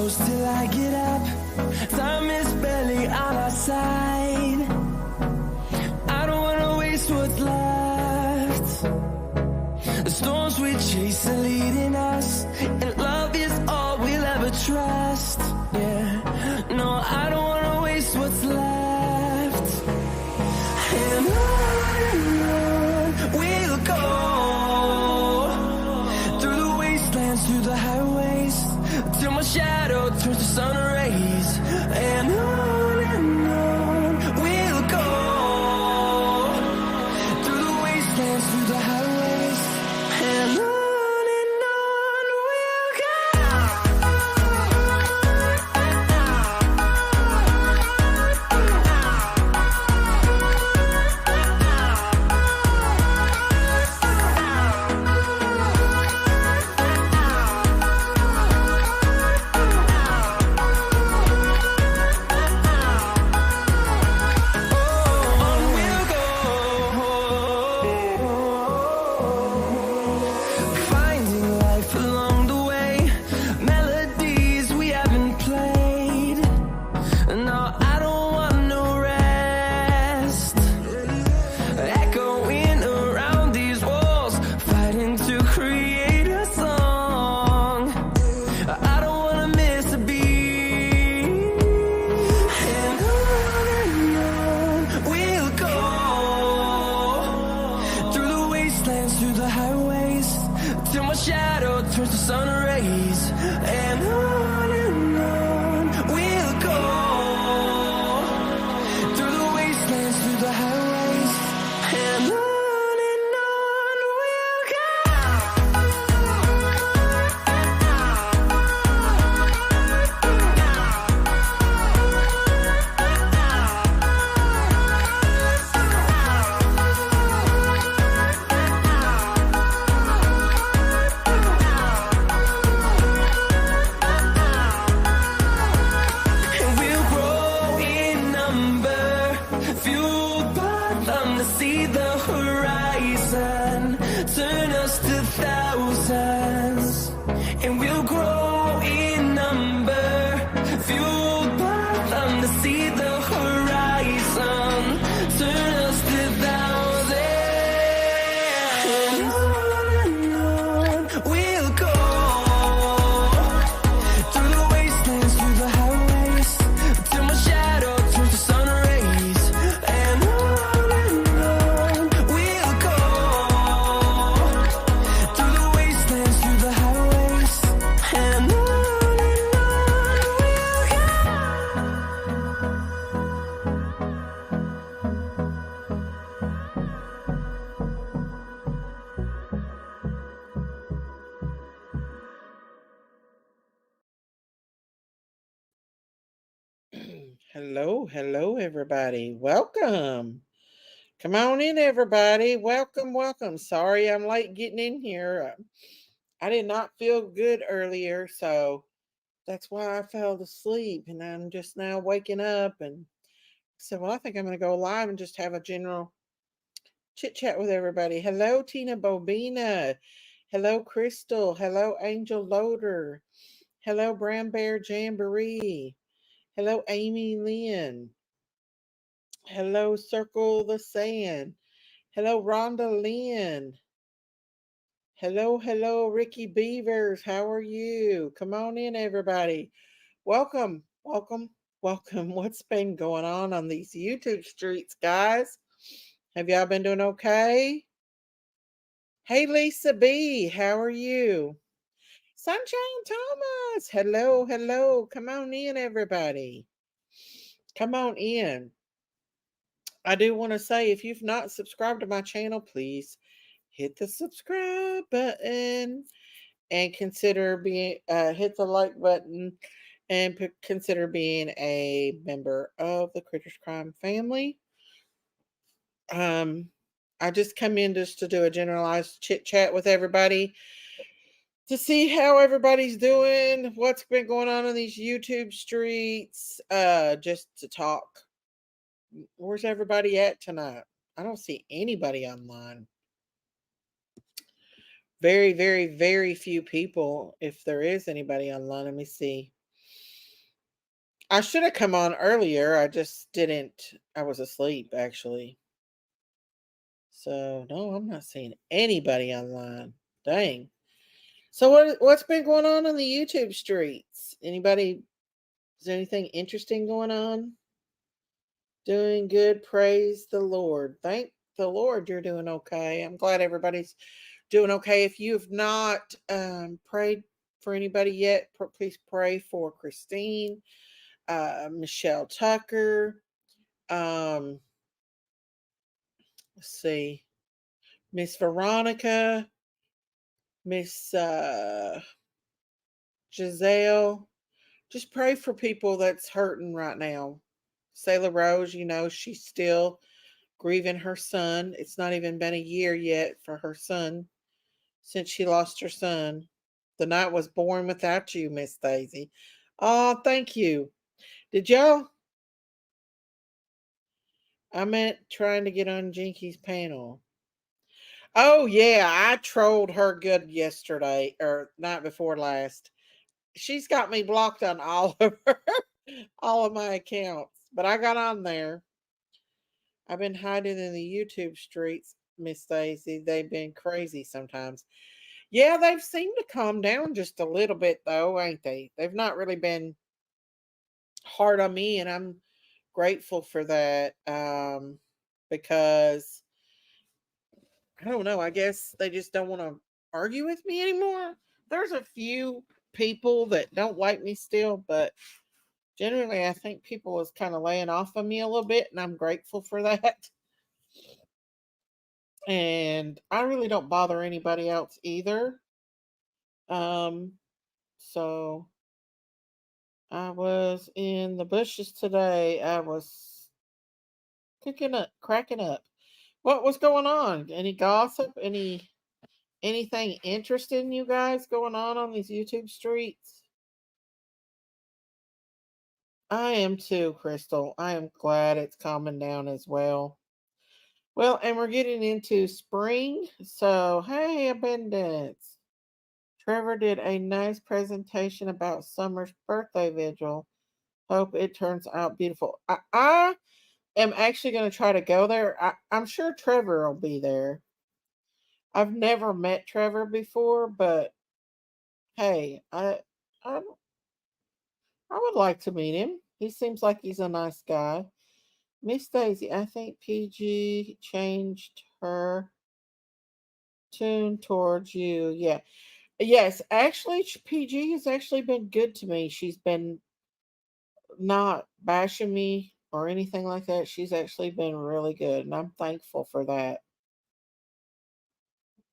close till I get up. Time is barely on our side. I don't wanna waste what's left. The storms we chase are leading us, and love is all we'll ever trust. Yeah, no, I don't wanna waste what's left. And on we'll go, through the wastelands, through the highways, till my shadow turns to sun rays. And on we'll go, through the wastelands, through the highways, and on we'll go. Finding life along the way, melodies we haven't played. No, I don't want no rest. Echoing around these walls, fighting to create a song. I don't wanna miss a beat. And on we'll go, through the wastelands, through the highways, till my shadow turns to sun rays. And on we'll go, through the wastelands, through the highways, and on we'll go. And we'll grow in number, fueled by them to see the horizon, turn us to thousands. And we'll grow in number, fueled by them to see the horizon, turn us to thousands. And on we'll go, through the wastelands, through the highways, till my shadow turns to sun rays. And on we'll go, through the wastelands, through the highways, and on we'll go. Hello, everybody. Welcome. Come on in, everybody. Welcome. Sorry I'm late getting in here. I did not feel good earlier, so that's why I fell asleep, and I'm just now waking up and said, well, I think I'm going to go live and just have a general chit chat with everybody. Hello, Tina Bobina. Hello, Crystal. Hello, Angel Loader. Hello, Brown Bear Jamboree. Hello, Amy Lynn. Hello, Circle the Sand. Hello, Rhonda Lynn. Hello, Ricky Beavers. How are you? Come on in, everybody. Welcome. What's been going on these YouTube streets, guys? Have y'all been doing okay? Hey, Lisa B. How are you? Sunshine Thomas. Hello. Come on in, everybody. Come on in. I do want to say, if you've not subscribed to my channel, please hit the subscribe button and consider being hit the like button and consider being a member of the Critters Crime family. I just come in just to do a generalized chit chat with everybody to see how everybody's doing, what's been going on in these YouTube streets, just to talk. Where's everybody at tonight? I don't see anybody online. Very, very, very few people, if there is anybody online. Let me see. I should have come on earlier. I just didn't. I was asleep, actually. So, no, I'm not seeing anybody online. Dang. So, what's been going on the YouTube streets? Anybody? Is there anything interesting going on? Doing good. Praise the Lord. Thank the Lord you're doing okay. I'm glad everybody's doing okay. If you have not prayed for anybody yet, please pray for Christine, Michelle Tucker. Um, let's see, Miss Veronica, Miss Giselle. Just pray for people that's hurting right now. Sailor Rose, she's still grieving her son. It's not even been a year yet for her son since she lost her son. The night was born without you, Miss Daisy. Oh, thank you. Did y'all? I meant trying to get on Jinky's panel. Oh yeah, I trolled her good yesterday or night before last. She's got me blocked on all of all of my accounts, but I got on there. I've been hiding in the YouTube streets, Miss Daisy. They've been crazy sometimes. Yeah, they've seemed to calm down just a little bit though, ain't they? They've not really been hard on me, and I'm grateful for that. Because I don't know, I guess they just don't want to argue with me anymore. There's a few people that don't like me still, but generally I think people is kind of laying off of me a little bit, and I'm grateful for that. And I really don't bother anybody else either. Um, so I was in the bushes today. I was cracking up. What was going on? Any gossip? Anything interesting, you guys, going on these YouTube streets? I am too, Crystal. I am glad it's calming down as well. Well, and we're getting into spring, so hey, abundance. Trevor did a nice presentation about Summer's birthday vigil. Hope it turns out beautiful. I am actually going to try to go there. I'm sure Trevor will be there. I've never met Trevor before, but hey, I I would like to meet him. He seems like he's a nice guy. Miss Daisy, I think PG changed her tune towards you. Yeah. Yes, actually, PG has actually been good to me. She's been not bashing me or anything like that. She's actually been really good, and I'm thankful for that.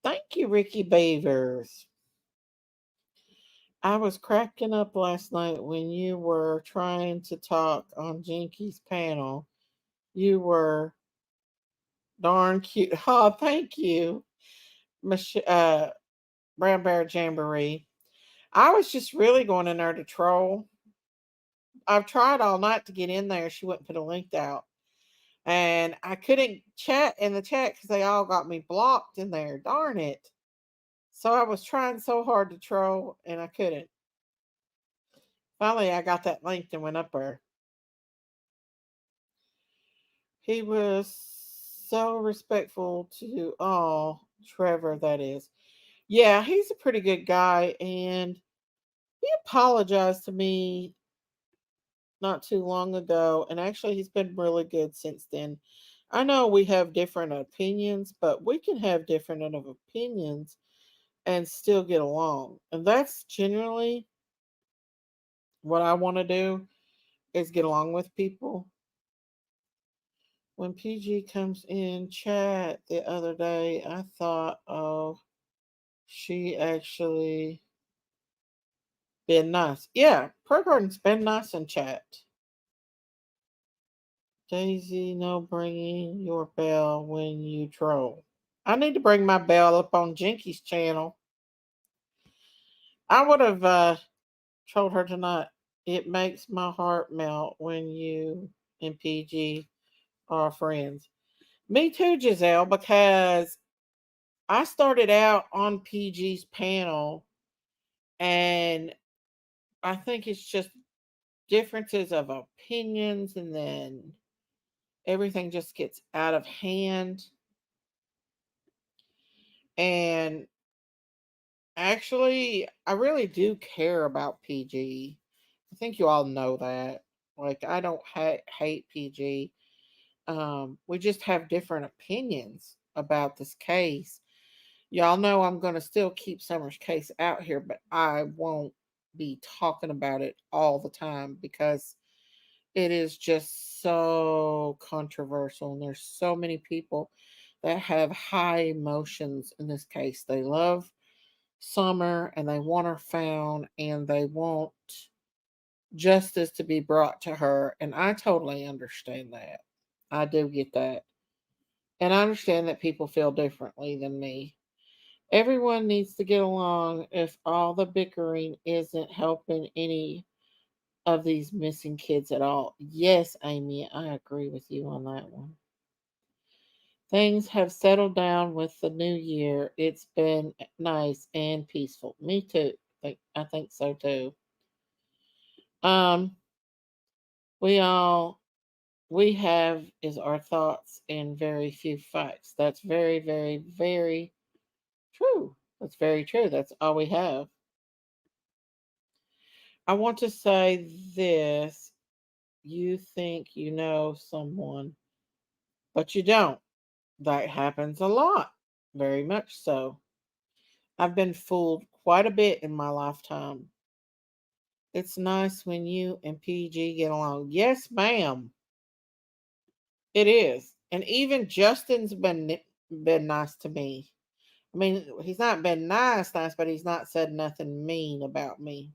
Thank you, Ricky Beavers. I was cracking up last night when you were trying to talk on Jinky's panel. You were darn cute. Oh, thank you, Brown Bear Jamboree. I was just really going in there to troll. I've tried all night to get in there. She wouldn't put a link out. And I couldn't chat in the chat because they all got me blocked in there. Darn it. So I was trying so hard to troll and I couldn't. Finally, I got that link and went up there. He was so respectful to all, Trevor, that is. Yeah, he's a pretty good guy. And he apologized to me not too long ago. And actually, he's been really good since then. I know we have different opinions, but we can have different opinions and still get along. And that's generally what I want to do is get along with people. When PG comes in chat the other day, I thought, oh, she actually been nice. Yeah, Pro Garden's been nice in chat. Daisy, no bringing your bell when you troll. I need to bring my bell up on Jinky's channel. I would have told her tonight. It makes my heart melt when you and PG are friends. Me too, Giselle, because I started out on PG's panel and I think it's just differences of opinions, and then everything just gets out of hand. And actually, I really do care about PG. I think you all know that. Like, I don't hate PG. We just have different opinions about this case. Y'all know I'm going to still keep Summer's case out here, but I won't be talking about it all the time because it is just so controversial. And there's so many people that have high emotions in this case. They love Summer and they want her found and they want justice to be brought to her. And I totally understand that. I do get that. And I understand that people feel differently than me. Everyone needs to get along if all the bickering isn't helping any of these missing kids at all. Yes, Amy, I agree with you on that one. Things have settled down with the new year. It's been nice and peaceful. Me too. I think so too. Um, we all we have is our thoughts and very few facts. That's very, very, very true. That's very true. That's all we have. I want to say this. You think you know someone, but you don't. That happens a lot. Very much so. I've been fooled quite a bit in my lifetime. It's nice when you and PG get along. Yes, ma'am. It is. And even Justin's been nice to me. I mean, he's not been nice, but he's not said nothing mean about me.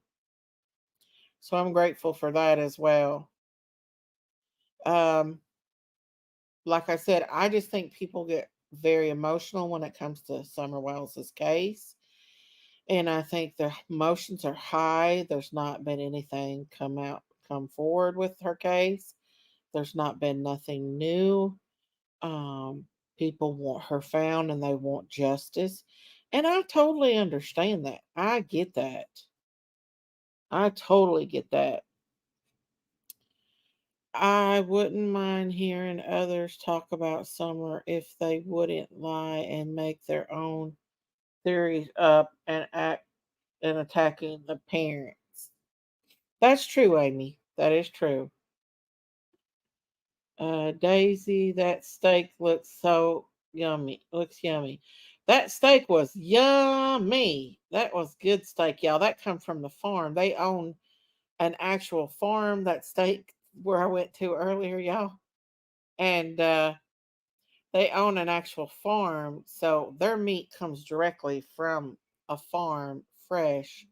So I'm grateful for that as well. Um, like I said, I just think people get very emotional when it comes to Summer Wells's case. And I think the emotions are high. There's not been anything come forward with her case. There's not been nothing new. Um, People want her found and they want justice. And I totally understand that. I get that. I totally get that. I wouldn't mind hearing others talk about Summer if they wouldn't lie and make their own theories up and act and attacking the parents. That's true, Amy. That is true. Daisy, that steak looks so yummy. Looks yummy. That steak was yummy. That was good steak, y'all. That come from the farm. They own an actual farm. That steak where I went to earlier, y'all, and they own an actual farm, so their meat comes directly from a farm, fresh,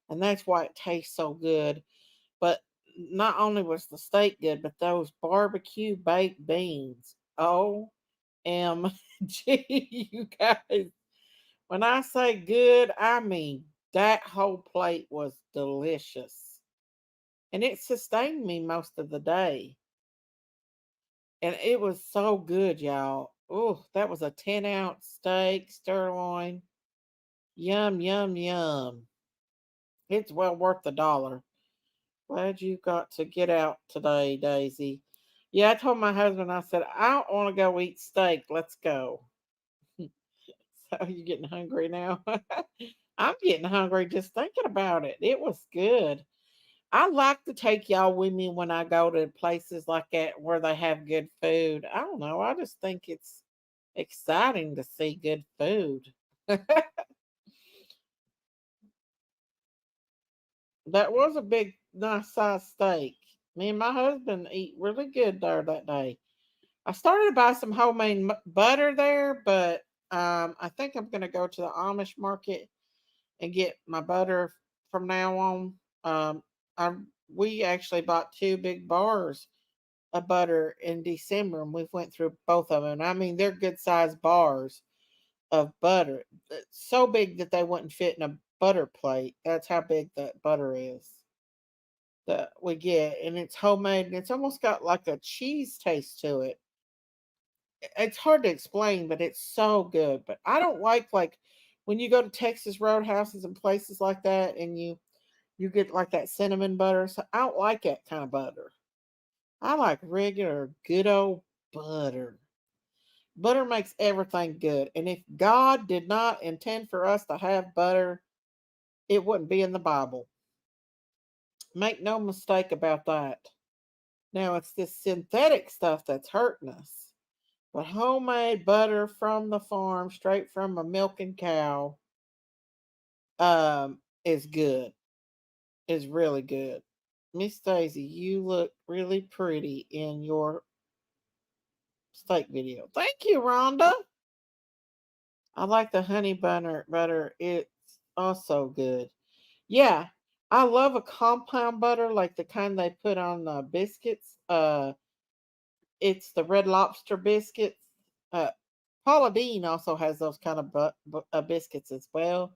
and that's why it tastes so good. But not only was the steak good, but those barbecue baked beans. OMG, you guys. When I say good, I mean that whole plate was delicious. And it sustained me most of the day. And it was so good, y'all. Oh, that was a 10-ounce steak, sirloin. Yum, yum, yum. It's well worth the dollar. Glad you got to get out today, Daisy. Yeah, I told my husband, I said, I don't want to go eat steak. Let's go. So you getting hungry now? I'm getting hungry just thinking about it. It was good. I like to take y'all with me when I go to places like that where they have good food. I don't know. I just think it's exciting to see good food. That was a big, nice size steak. Me and my husband eat really good there that day. I started to buy some homemade butter there, but I think I'm going to go to the Amish market and get my butter from now on. Um, I We actually bought two big bars of butter in December, and we went through both of them. I mean, they're good sized bars of butter. It's so big that they wouldn't fit in a butter plate. That's how big that butter is that we get, and it's homemade, and it's almost got like a cheese taste to it. It's hard to explain, but it's so good. But I don't like when you go to Texas Roadhouses and places like that, and you You get like that cinnamon butter. So I don't like that kind of butter. I like regular, good old butter. Butter makes everything good. And if God did not intend for us to have butter, it wouldn't be in the Bible. Make no mistake about that. Now, it's this synthetic stuff that's hurting us. But homemade butter from the farm, straight from a milking cow, is good. Is really good. Miss Daisy, you look really pretty in your steak video. Thank you, Rhonda. I like the honey butter. It's also good. Yeah, I love a compound butter like the kind they put on biscuits. It's the Red Lobster biscuits. Uh, Paula Deen also has those kind of biscuits as well.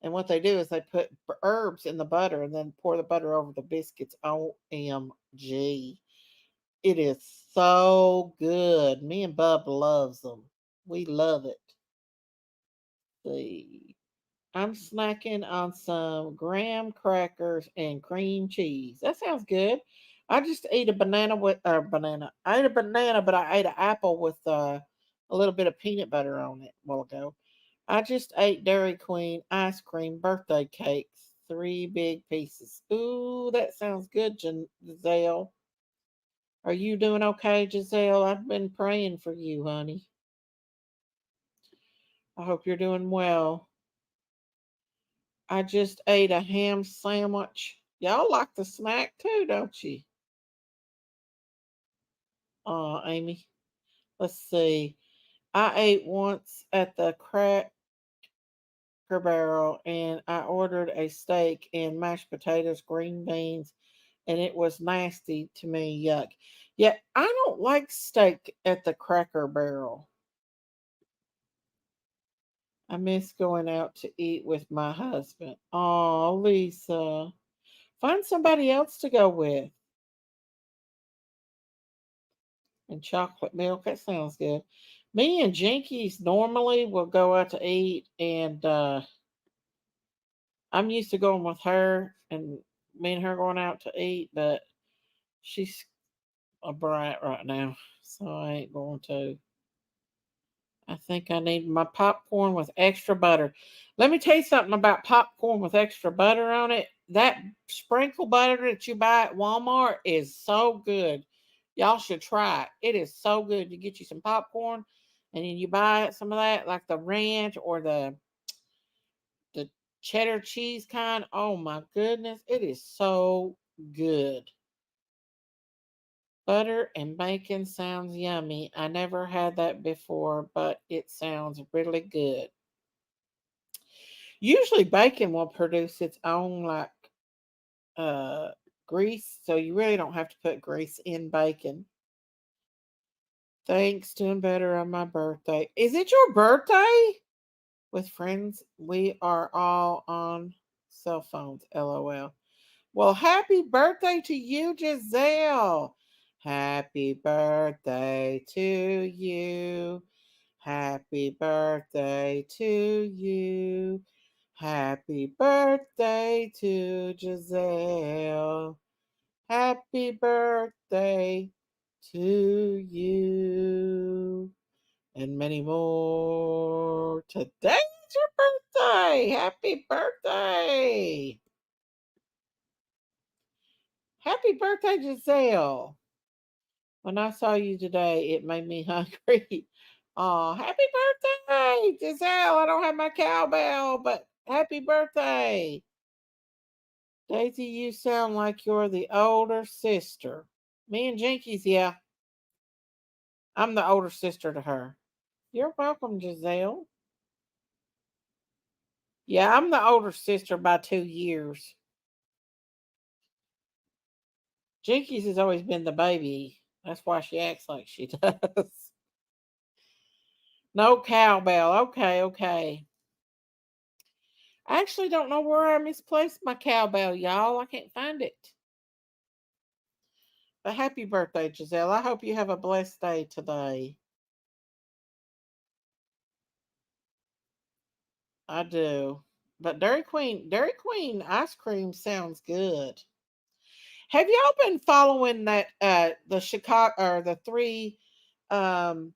And what they do is they put herbs in the butter and then pour the butter over the biscuits. OMG. It is so good. Me and Bub loves them. We love it. See. I'm snacking on some graham crackers and cream cheese. That sounds good. I just ate a banana with banana. I ate a banana, but I ate an apple with a little bit of peanut butter on it a while ago. I just ate Dairy Queen ice cream birthday cakes, 3 big pieces. Ooh, that sounds good, Giselle. Are you doing okay, Giselle? I've been praying for you, honey. I hope you're doing well. I just ate a ham sandwich. Y'all like the snack too, don't you? Amy. Let's see. I ate once at the Cracker Barrel and I ordered a steak and mashed potatoes, green beans, and it was nasty to me. Yuck. Yeah, I don't like steak at the Cracker Barrel. I miss going out to eat with my husband. Oh, Lisa. Find somebody else to go with. And chocolate milk. That sounds good. Me and Jinkies normally will go out to eat, and I'm used to going with her and me and her going out to eat, but she's a brat right now, so I ain't going to. I think I need my popcorn with extra butter. Let me tell you something about popcorn with extra butter on it. That sprinkle butter that you buy at Walmart is so good. Y'all should try it. It is so good. You get you some popcorn and then you buy some of that, like the ranch or the cheddar cheese kind. Oh my goodness. It is so good. Butter and bacon sounds yummy. I never had that before, but it sounds really good. Usually bacon will produce its own like uh grease, so you really don't have to put grease in bacon. Thanks, doing better on my birthday. Is it your birthday? With friends, we are all on cell phones. LOL. Well, happy birthday to you, Giselle. Happy birthday to you. Happy birthday to you. Happy birthday to Giselle. Happy birthday to you. And many more. Today's your birthday. Happy birthday. Happy birthday, Giselle. When I saw you today, it made me hungry. Oh, happy birthday, Giselle. I don't have my cowbell, but happy birthday. Daisy, you sound like you're the older sister. Me and Jinkies, yeah. I'm the older sister to her. You're welcome, Giselle. Yeah, I'm the older sister by 2 years. Jinkies has always been the baby. That's why she acts like she does. No cowbell. Okay, okay. I actually don't know where I misplaced my cowbell, y'all. I can't find it. But happy birthday, Giselle. I hope you have a blessed day today. I do. But Dairy Queen ice cream sounds good. Have y'all been following that the Chicago or um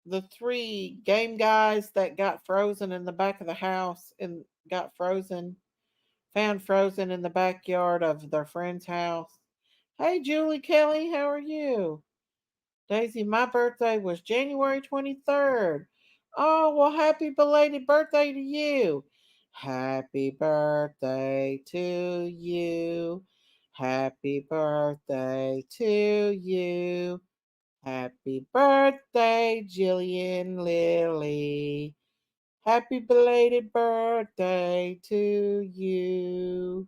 the three game guys that got frozen in the back of the house and got frozen found frozen in the backyard of their friend's house? Hey Julie Kelly, how are you? Daisy, my birthday was January 23rd. Oh, well, happy belated birthday to you. Happy birthday to you. Happy birthday to you. Happy birthday, Jillian Lily. Happy belated birthday to you.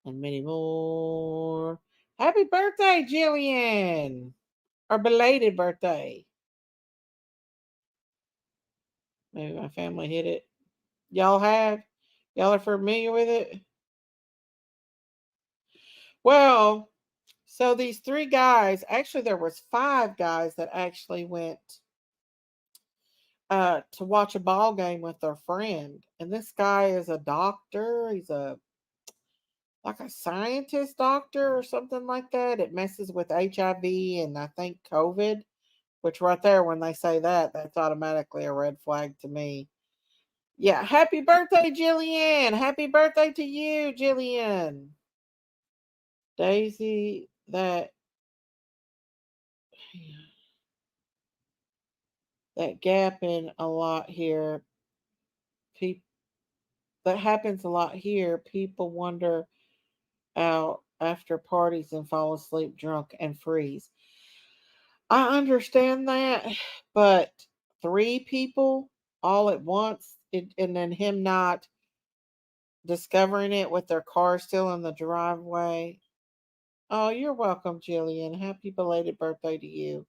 And many more. Happy birthday, Jillian. Or belated birthday. Maybe my family hit it. Y'all have? Y'all are familiar with it? Well, so these three guys, actually there was five guys that actually went to watch a ball game with their friend. And this guy is a doctor. He's a like a scientist doctor or something like that. It messes with HIV and I think COVID, which right there when they say that, that's automatically a red flag to me. Yeah, happy birthday, Jillian. Happy birthday to you, Jillian. Daisy, that gap in a lot here. People that happens a lot here. People wander out after parties and fall asleep drunk and freeze. I understand that, but three people all at once, and then him not discovering it with their car still in the driveway. Oh, you're welcome, Jillian. Happy belated birthday to you.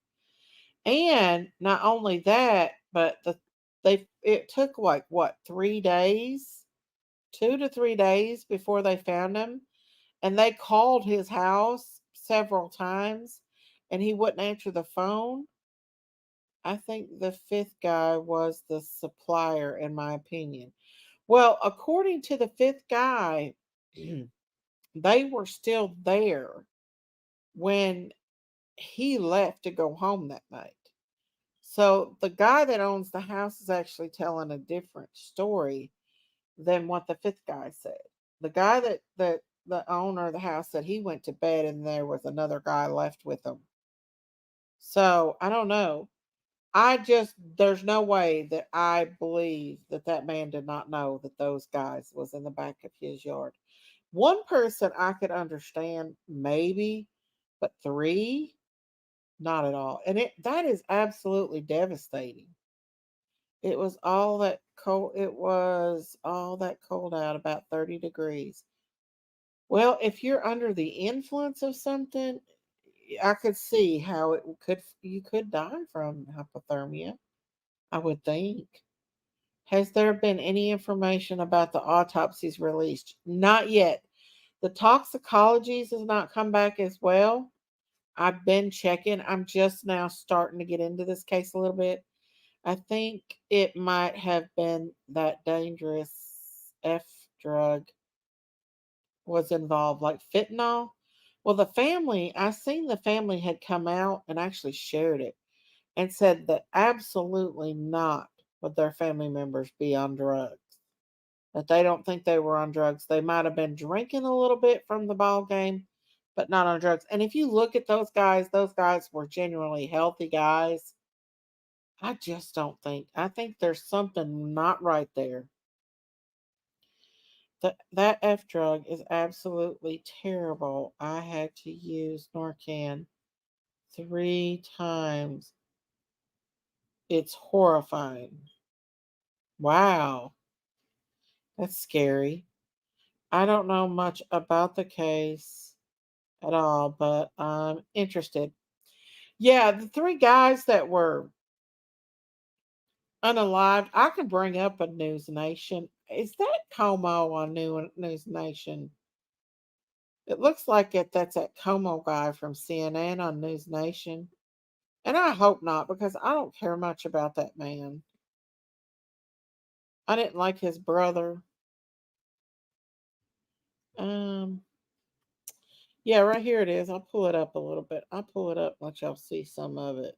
And not only that, but they it took like what 3 days, 2 to 3 days before they found him, and they called his house several times, and he wouldn't answer the phone. I think the fifth guy was the supplier, in my opinion. Well, according to the fifth guy, they were still there when he left to go home that night. So the guy that owns the house is actually telling a different story than what the fifth guy said. The guy that the owner of the house said he went to bed and there was another guy left with him. So I don't know. I just there's no way that I believe that that man did not know that those guys was in the back of his yard. One person I could understand maybe, but three not at all. And it that is absolutely devastating. It was all that cold out, about 30 degrees. Well, if you're under the influence of something, I could see how it could you could die from hypothermia, I would think. Has there been any information about the autopsies released? Not yet. The toxicologies has not come back as well. I've been checking. I'm just now starting to get into this case a little bit. I think it might have been that dangerous F drug was involved, like fentanyl. Well, I seen the family had come out and actually shared it and said that absolutely not would their family members be on drugs. That they don't think they were on drugs. They might have been drinking a little bit from the ball game, but not on drugs. And if you look at those guys were genuinely healthy guys. I just don't think. I think there's something not right there. That F drug is absolutely terrible. I had to use Norcan 3 times. It's horrifying. Wow, that's scary. I don't know much about the case at all, but I'm interested. Yeah, the three guys that were unalived, I can bring up a News Nation. Is that Como on News Nation? It looks like that's that Como guy from CNN on News Nation. And I hope not because I don't care much about that man. I didn't like his brother. Um, yeah, right here it is. I'll pull it up a little bit. I'll pull it up, let y'all see some of it.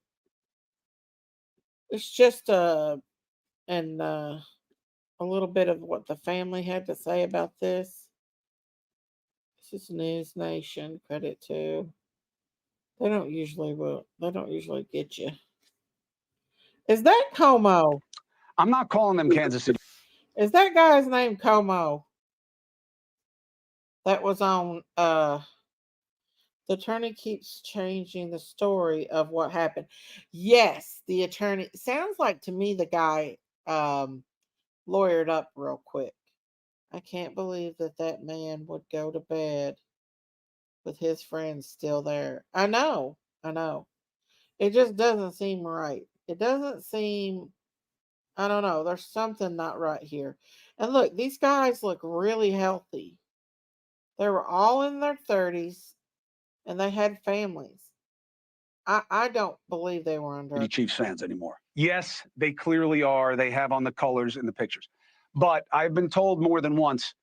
It's just and a little bit of what the family had to say about this. This is News Nation. Credit to. They don't usually get you. Is that Como? I'm not calling them Kansas City. Is that guy's name Como? That was on the attorney keeps changing the story of what happened. Yes, the attorney sounds like to me the guy lawyered up real quick. I can't believe that man would go to bed with his friends still there. I know. I know. It just doesn't seem right. It doesn't seem, I don't know, there's something not right here. And look, these guys look really healthy. They were all in their 30s and they had families. I don't believe they were under. Chiefs fans anymore. Yes, they clearly are. They have on the colors in the pictures. But I've been told more than once,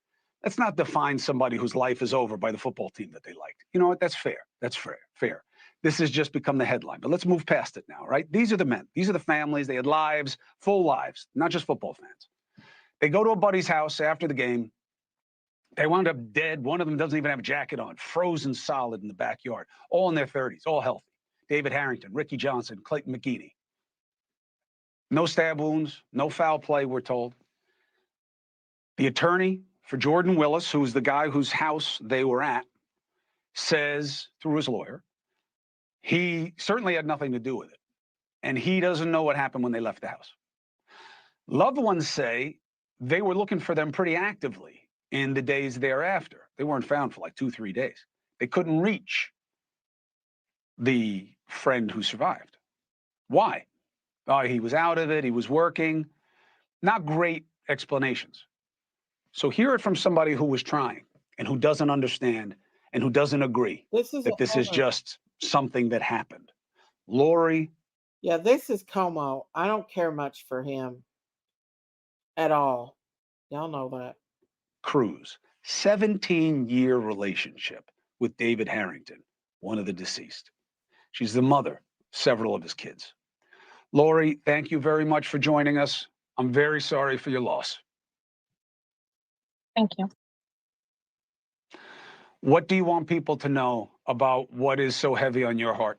let's not define somebody whose life is over by the football team that they liked. You know what? That's fair. That's fair. This has just become the headline. But let's move past it now, right? These are the men. These are the families. They had lives, full lives, not just football fans. They go to a buddy's house after the game. They wound up dead. One of them doesn't even have a jacket on, frozen solid in the backyard, all in their 30s, all healthy. David Harrington, Ricky Johnson, Clayton McGeeney. No stab wounds, no foul play, we're told. The attorney for Jordan Willis, who's the guy whose house they were at, says through his lawyer, he certainly had nothing to do with it. And he doesn't know what happened when they left the house. Loved ones say they were looking for them pretty actively in the days thereafter. They weren't found for like 2-3 days. They couldn't reach the friend who survived. Why? He was out of it. He was working. Not great explanations. So hear it from somebody who was trying and who doesn't understand and who doesn't agree that this is just something that happened. Lori. Yeah, this is Como. I don't care much for him at all. Y'all know that. Cruz, 17-year relationship with David Harrington, one of the deceased. She's the mother of several of his kids. Lori, thank you very much for joining us. I'm very sorry for your loss. Thank you. What do you want people to know about what is so heavy on your heart?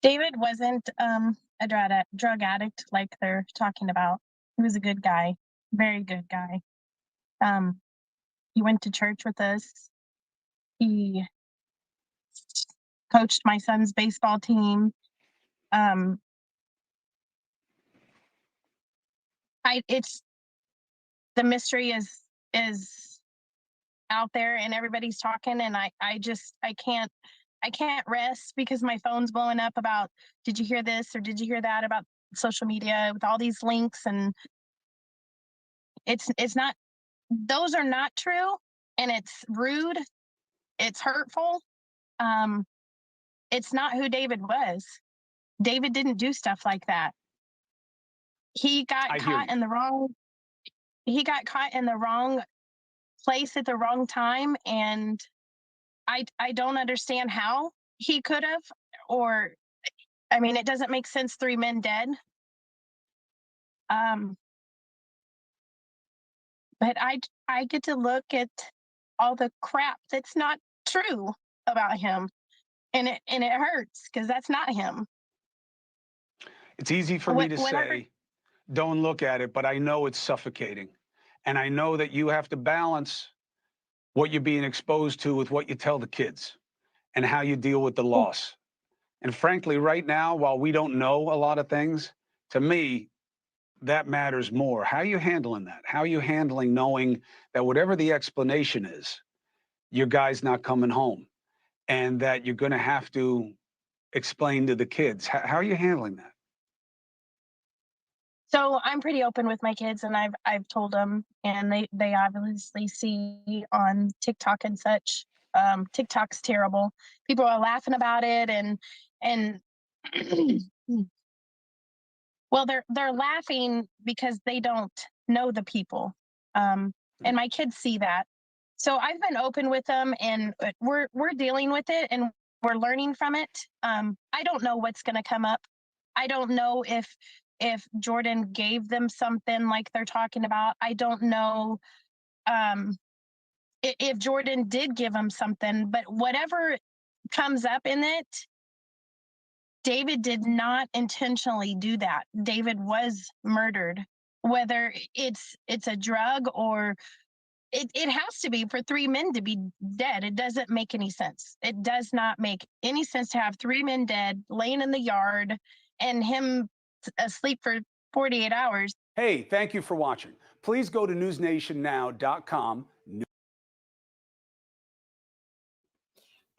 David wasn't a drug addict like they're talking about. He was a good guy, very good guy. He went to church with us. He coached my son's baseball team. It's the mystery is out there and everybody's talking, and I can't rest because my phone's blowing up about, did you hear this or did you hear that, about social media with all these links, and it's not, those are not true, and it's rude, it's hurtful. It's not who David was. David didn't do stuff like that. He got caught in the wrong place at the wrong time, and I don't understand how he could have, or I mean, it doesn't make sense, 3 men dead. But I get to look at all the crap that's not true about him, and it hurts because that's not him. It's easy for me to say, don't look at it, but I know it's suffocating. And I know that you have to balance what you're being exposed to with what you tell the kids and how you deal with the loss. And frankly, right now, while we don't know a lot of things, to me, that matters more. How are you handling that? How are you handling knowing that whatever the explanation is, your guy's not coming home and that you're going to have to explain to the kids? How are you handling that? So I'm pretty open with my kids, and I've told them, and they obviously see on TikTok and such. TikTok's terrible. People are laughing about it, and well, they're laughing because they don't know the people. and my kids see that. So I've been open with them, and we're dealing with it, and we're learning from it. I don't know what's going to come up. I don't know if Jordan gave them something like they're talking about. I don't know um, if Jordan did give them something, but whatever comes up in it, David did not intentionally do that. David was murdered. Whether it's a drug or it has to be for 3 men to be dead. It doesn't make any sense. It does not make any sense to have 3 men dead laying in the yard and him asleep for 48 hours. Hey, thank you for watching. Please go to newsnationnow.com.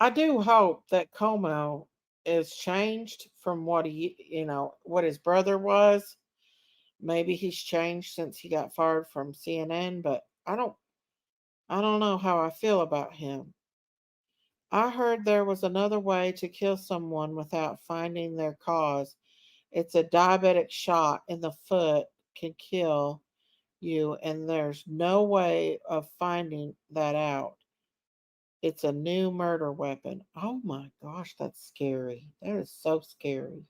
I do hope that Como is changed from what what his brother was. Maybe he's changed since he got fired from CNN, but I don't know how I feel about him. I heard there was another way to kill someone without finding their cause. It's a diabetic shot in the foot can kill you, and there's no way of finding that out. It's a new murder weapon. Oh my gosh, that's scary. That is so scary.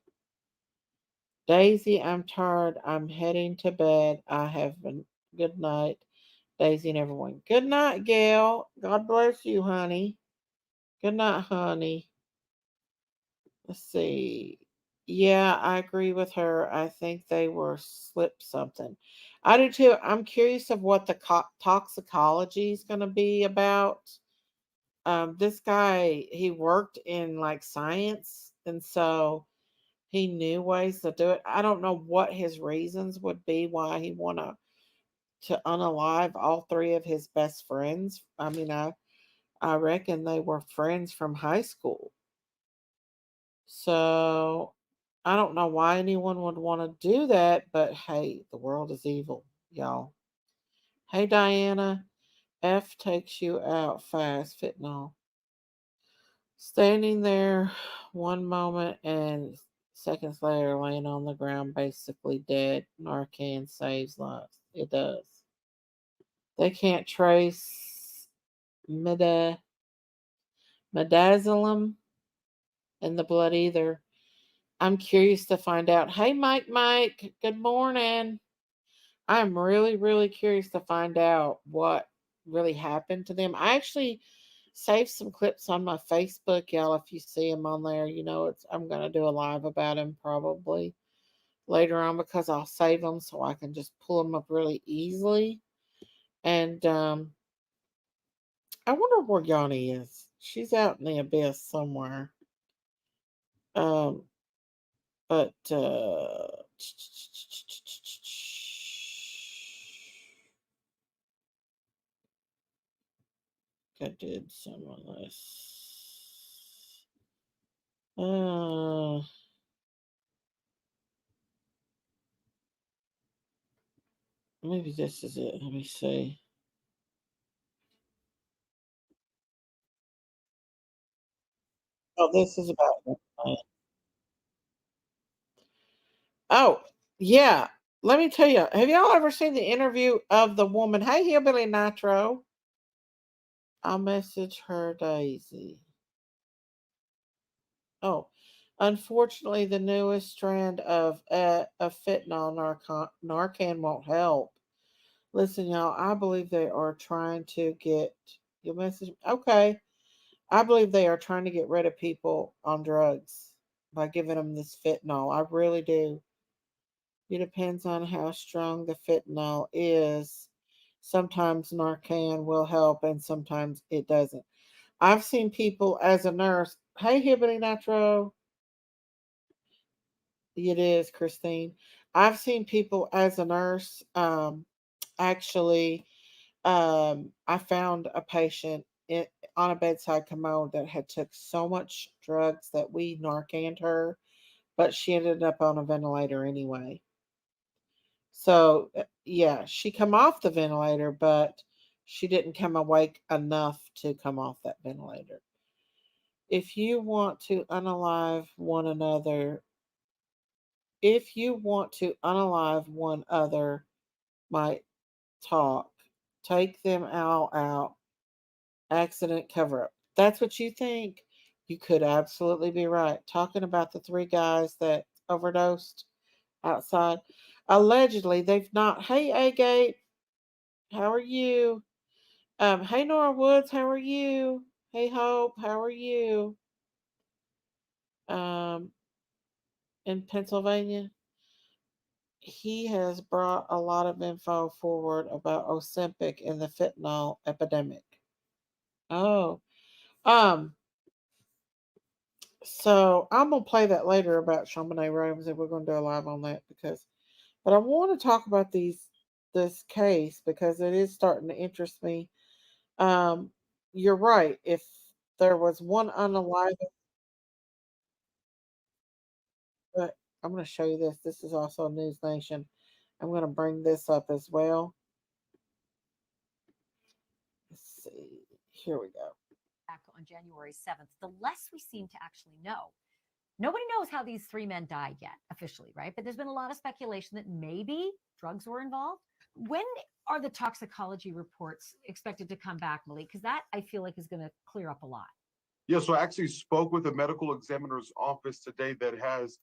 Daisy, I'm tired. I'm heading to bed. I have been. Good night, Daisy and everyone. Good night, Gail. God bless you, honey. Good night, honey. Let's see. Yeah, I agree with her. I think they were slipped something. I do too. I'm curious of what the toxicology is going to be about. This guy, he worked in like science, and so he knew ways to do it. I don't know what his reasons would be why he to unalive all three of his best friends. I mean, I reckon they were friends from high school. So I don't know why anyone would want to do that, but hey, the world is evil, y'all. Hey, Diana, F takes you out fast, fentanyl. Standing there one moment and seconds later laying on the ground, basically dead. Narcan saves lives. It does. They can't trace midazolam in the blood either. I'm curious to find out. Hey, Mike, good morning. I'm really, really curious to find out what really happened to them. I actually saved some clips on my Facebook, y'all. If you see them on there, I'm gonna do a live about them probably later on because I'll save them so I can just pull them up really easily. And I wonder where Yanni is. She's out in the abyss somewhere. Um, but I did some of this. Maybe this is it. Let me see. Oh, this is about. Oh, yeah. Let me tell you. Have y'all ever seen the interview of the woman? Hey, Hillbilly Nitro. I'll message her, Daisy. Oh, unfortunately, the newest strand of fentanyl Narcan won't help. Listen, y'all. I believe they are trying to get your message. Okay, I believe they are trying to get rid of people on drugs by giving them this fentanyl. I really do. It depends on how strong the fentanyl is. Sometimes Narcan will help, and sometimes it doesn't. I've seen people as a nurse. Hey, Hibbity Nitro. It is, Christine. I've seen people as a nurse. Actually, I found a patient on a bedside commode that had took so much drugs that we Narcaned her, but she ended up on a ventilator anyway. So yeah, she come off the ventilator, but she didn't come awake enough to come off that ventilator. If you want to unalive one another, if you want to unalive one other, might talk Take them all out. Accident cover up. That's what you think? You could absolutely be right. Talking about the three guys that overdosed outside. Allegedly, they've not. Hey, Agate, how are you? Hey, Nora Woods, how are you? Hey, Hope, how are you? Um, in Pennsylvania, he has brought a lot of info forward about Ozempic and the fentanyl epidemic. Oh, um, so I'm gonna play that later about Chamonix rooms, and we're gonna do a live on that but I want to talk about this case because it is starting to interest me. Um, you're right. If there was one unalive, but I'm going to show you this. This is also News Nation. I'm going to bring this up as well. Let's see. Here we go. Back on January 7th, the less we seem to actually know. Nobody knows how these three men died yet, officially, right? But there's been a lot of speculation that maybe drugs were involved. When are the toxicology reports expected to come back, Malik? Because that I feel like is going to clear up a lot. Yeah, so I actually spoke with the medical examiner's office today that has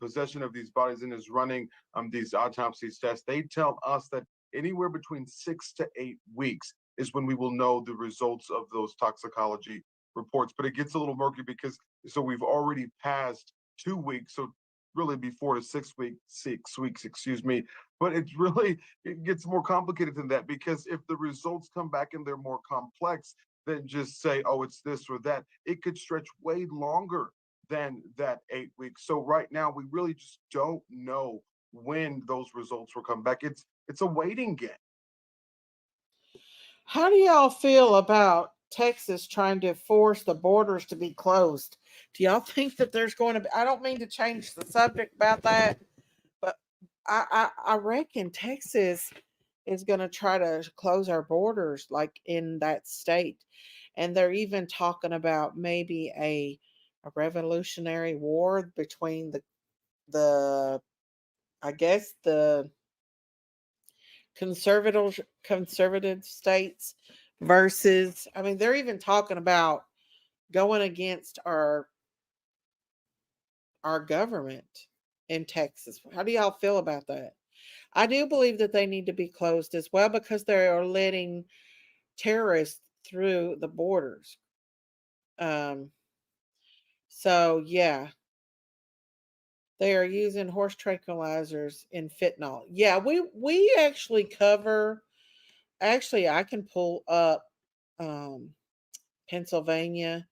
possession of these bodies and is running these autopsies tests. They tell us that anywhere between 6 to 8 weeks is when we will know the results of those toxicology reports. But it gets a little murky because so we've already passed 2 weeks, so really be 4 to 6 weeks, 6 weeks, excuse me. But it gets more complicated than that because if the results come back and they're more complex, than just say, oh, it's this or that. It could stretch way longer than that 8 weeks. So right now, we really just don't know when those results will come back. It's a waiting game. How do y'all feel about Texas trying to force the borders to be closed? Do y'all think that there's going to be? I don't mean to change the subject about that, but I reckon Texas is going to try to close our borders like in that state. And they're even talking about maybe a revolutionary war between the I guess the conservative states versus, I mean, they're even talking about going against our government in Texas. How do y'all feel about that? I do believe that they need to be closed as well because they are letting terrorists through the borders. Um, so yeah, they are using horse tranquilizers in fentanyl. Yeah, we actually cover. Actually, I can pull up um, Pennsylvania.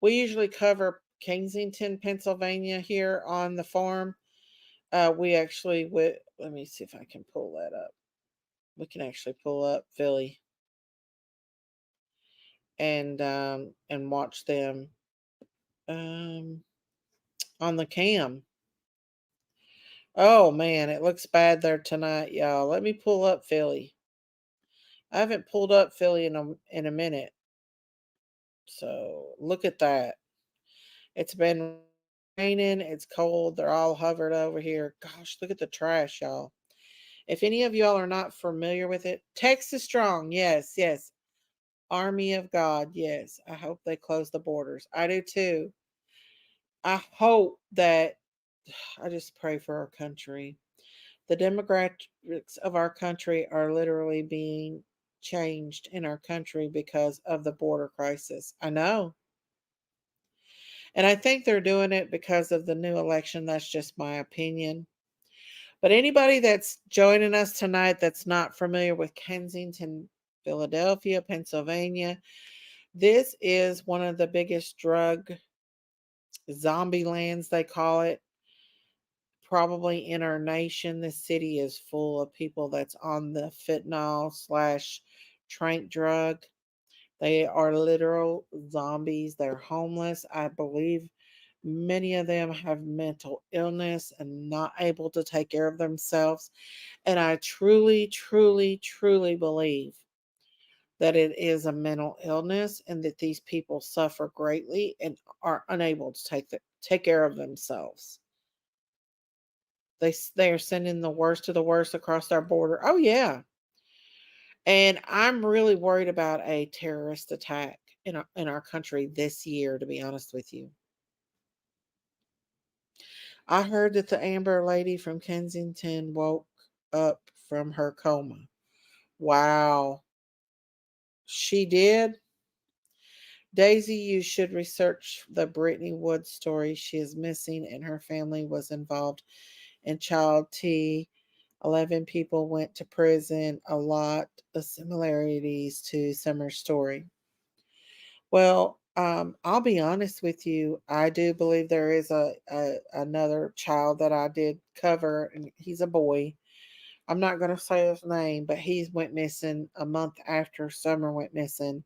We usually cover Kensington, Pennsylvania here on the farm. We actually would. Let me see if I can pull that up. We can actually pull up Philly and watch them um on the cam. Oh man, it looks bad there tonight, y'all. Let me pull up Philly. I haven't pulled up Philly in a minute. So look at that. It's been raining, it's cold, they're all hovered over here. Gosh, look at the trash, y'all. If any of y'all are not familiar with it, Texas Strong, yes, yes. Army of God, yes. I hope they close the borders. I do too. I hope that I just pray for our country. The demographics of our country are literally being changed in our country because of the border crisis. I know. And I think they're doing it because of the new election. That's just my opinion. But anybody that's joining us tonight that's not familiar with Kensington, Philadelphia, Pennsylvania, this is one of the biggest drug zombie lands, they call it, probably in our nation. The city is full of people that's on the fentanyl slash trank drug. They are literal zombies. They're homeless. I believe many of them have mental illness and not able to take care of themselves. And I truly, truly, truly believe that it is a mental illness and that these people suffer greatly and are unable to take care of themselves. They are sending the worst of the worst across our border. Oh yeah. And I'm really worried about a terrorist attack in our country this year, to be honest with you. I heard that the Amber lady from Kensington woke up from her coma. Wow. She did? Daisy, you should research the Brittany Wood story. She is missing and her family was involved in child T. 11 people went to prison. A lot of similarities to Summer's story. Well, I'll be honest with you. I do believe there is a another child that I did cover, and he's a boy. I'm not going to say his name, but he went missing a month after Summer went missing,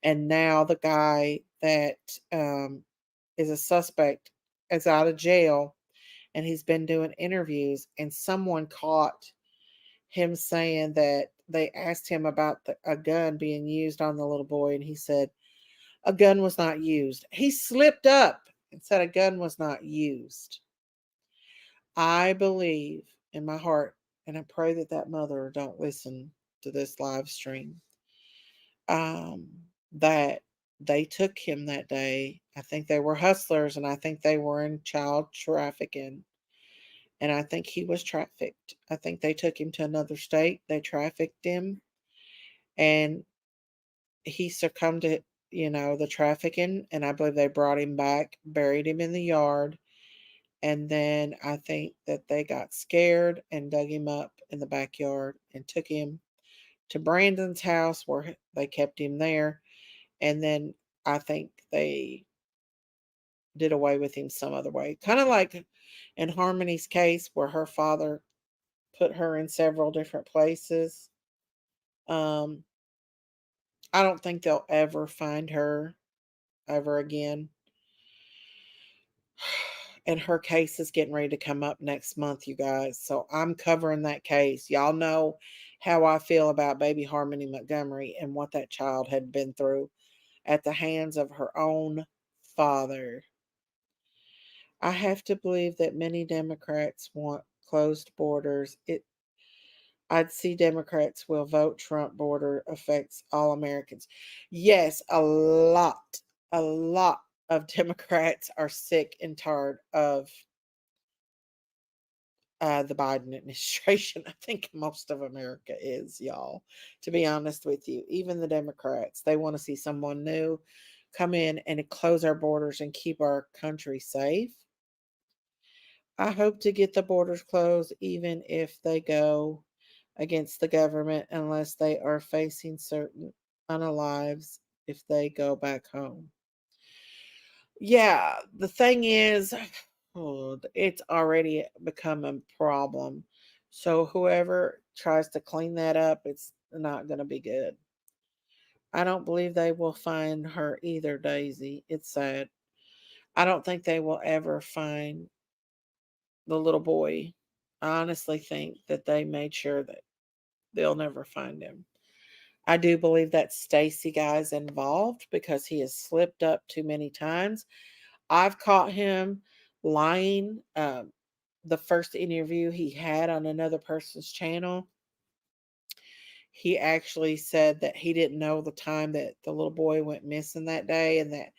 and now the guy that um, is a suspect is out of jail, and he's been doing interviews, and someone caught him saying that they asked him about a gun being used on the little boy, and he said a gun was not used. He slipped up and said a gun was not used. I believe in my heart, and I pray that that mother don't listen to this live stream, um, that they took him that day. I think they were hustlers, and I think they were in child trafficking. And I think he was trafficked. I think they took him to another state. They trafficked him, and he succumbed to, the trafficking. And I believe they brought him back, buried him in the yard. And then I think that they got scared and dug him up in the backyard and took him to Brandon's house where they kept him there. And then I think they did away with him some other way. Kind of like in Harmony's case, where her father put her in several different places. Um, I don't think they'll ever find her ever again. And her case is getting ready to come up next month, you guys. So I'm covering that case. Y'all know how I feel about baby Harmony Montgomery and what that child had been through at the hands of her own father. I have to believe that many Democrats want closed borders. I'd see Democrats will vote Trump border affects all Americans. Yes, a lot of Democrats are sick and tired of the Biden administration. I think most of America is, y'all, to be honest with you. Even the Democrats, they want to see someone new come in and close our borders and keep our country safe. I hope to get the borders closed, even if they go against the government, unless they are facing certain unalives if they go back home. Yeah, the thing is, it's already become a problem. So whoever tries to clean that up, it's not going to be good. I don't believe they will find her either, Daisy. It's sad. I don't think they will ever find the little boy. I honestly think that they made sure that they'll never find him. I do believe that Stacy guy's involved because he has slipped up too many times. I've caught him lying. The first interview he had on another person's channel, he actually said that he didn't know the time that the little boy went missing that day, and that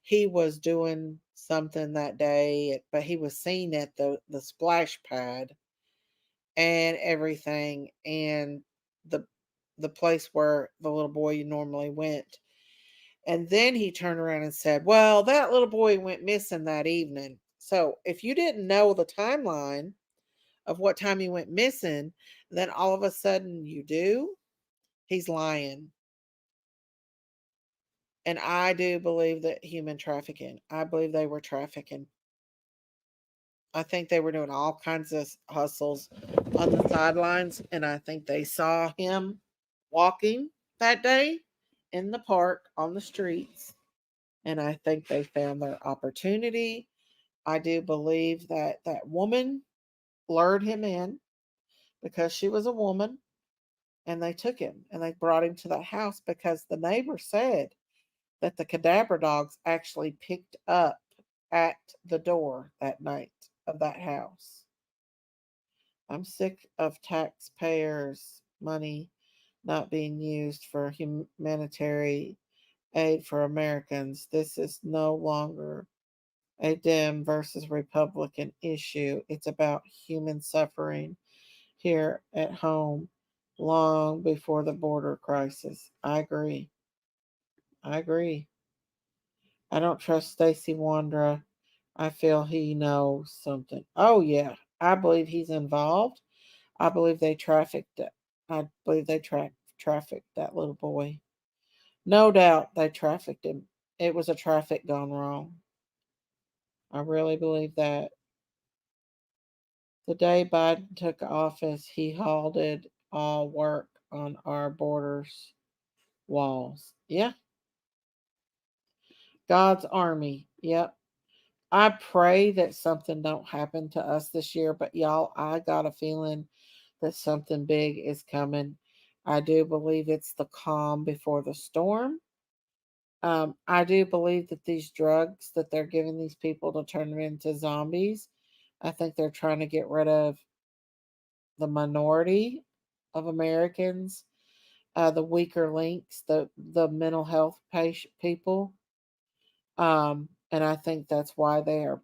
he was doing something that day, but he was seen at the splash pad and everything, and the the place where the little boy normally went. And then he turned around and said, well, that little boy went missing that evening. So if you didn't know the timeline of what time he went missing, then all of a sudden you do, he's lying. And I do believe that human trafficking, I believe they were trafficking. I think they were doing all kinds of hustles on the sidelines. And I think they saw him walking that day in the park on the streets. And I think they found their opportunity. I do believe that that woman lured him in because she was a woman, and they took him and they brought him to that house because the neighbor said that the cadaver dogs actually picked up at the door that night of that house. I'm sick of taxpayers' money not being used for humanitarian aid for Americans. This is no longer a Dem versus Republican issue. It's about human suffering here at home long before the border crisis. I agree. I agree. I don't trust Stacy Wondra. I feel he knows something. Oh yeah, I believe he's involved. I believe they trafficked. I believe they trafficked that little boy. No doubt they trafficked him. It was a traffic gone wrong. I really believe that. The day Biden took office, he halted all work on our borders walls. Yeah, God's army. Yep. I pray that something don't happen to us this year, but y'all, I got a feeling that something big is coming. I do believe it's the calm before the storm. I do believe that these drugs that they're giving these people to turn them into zombies, I think they're trying to get rid of the minority of Americans, the weaker links, the mental health people, and I think that's why they are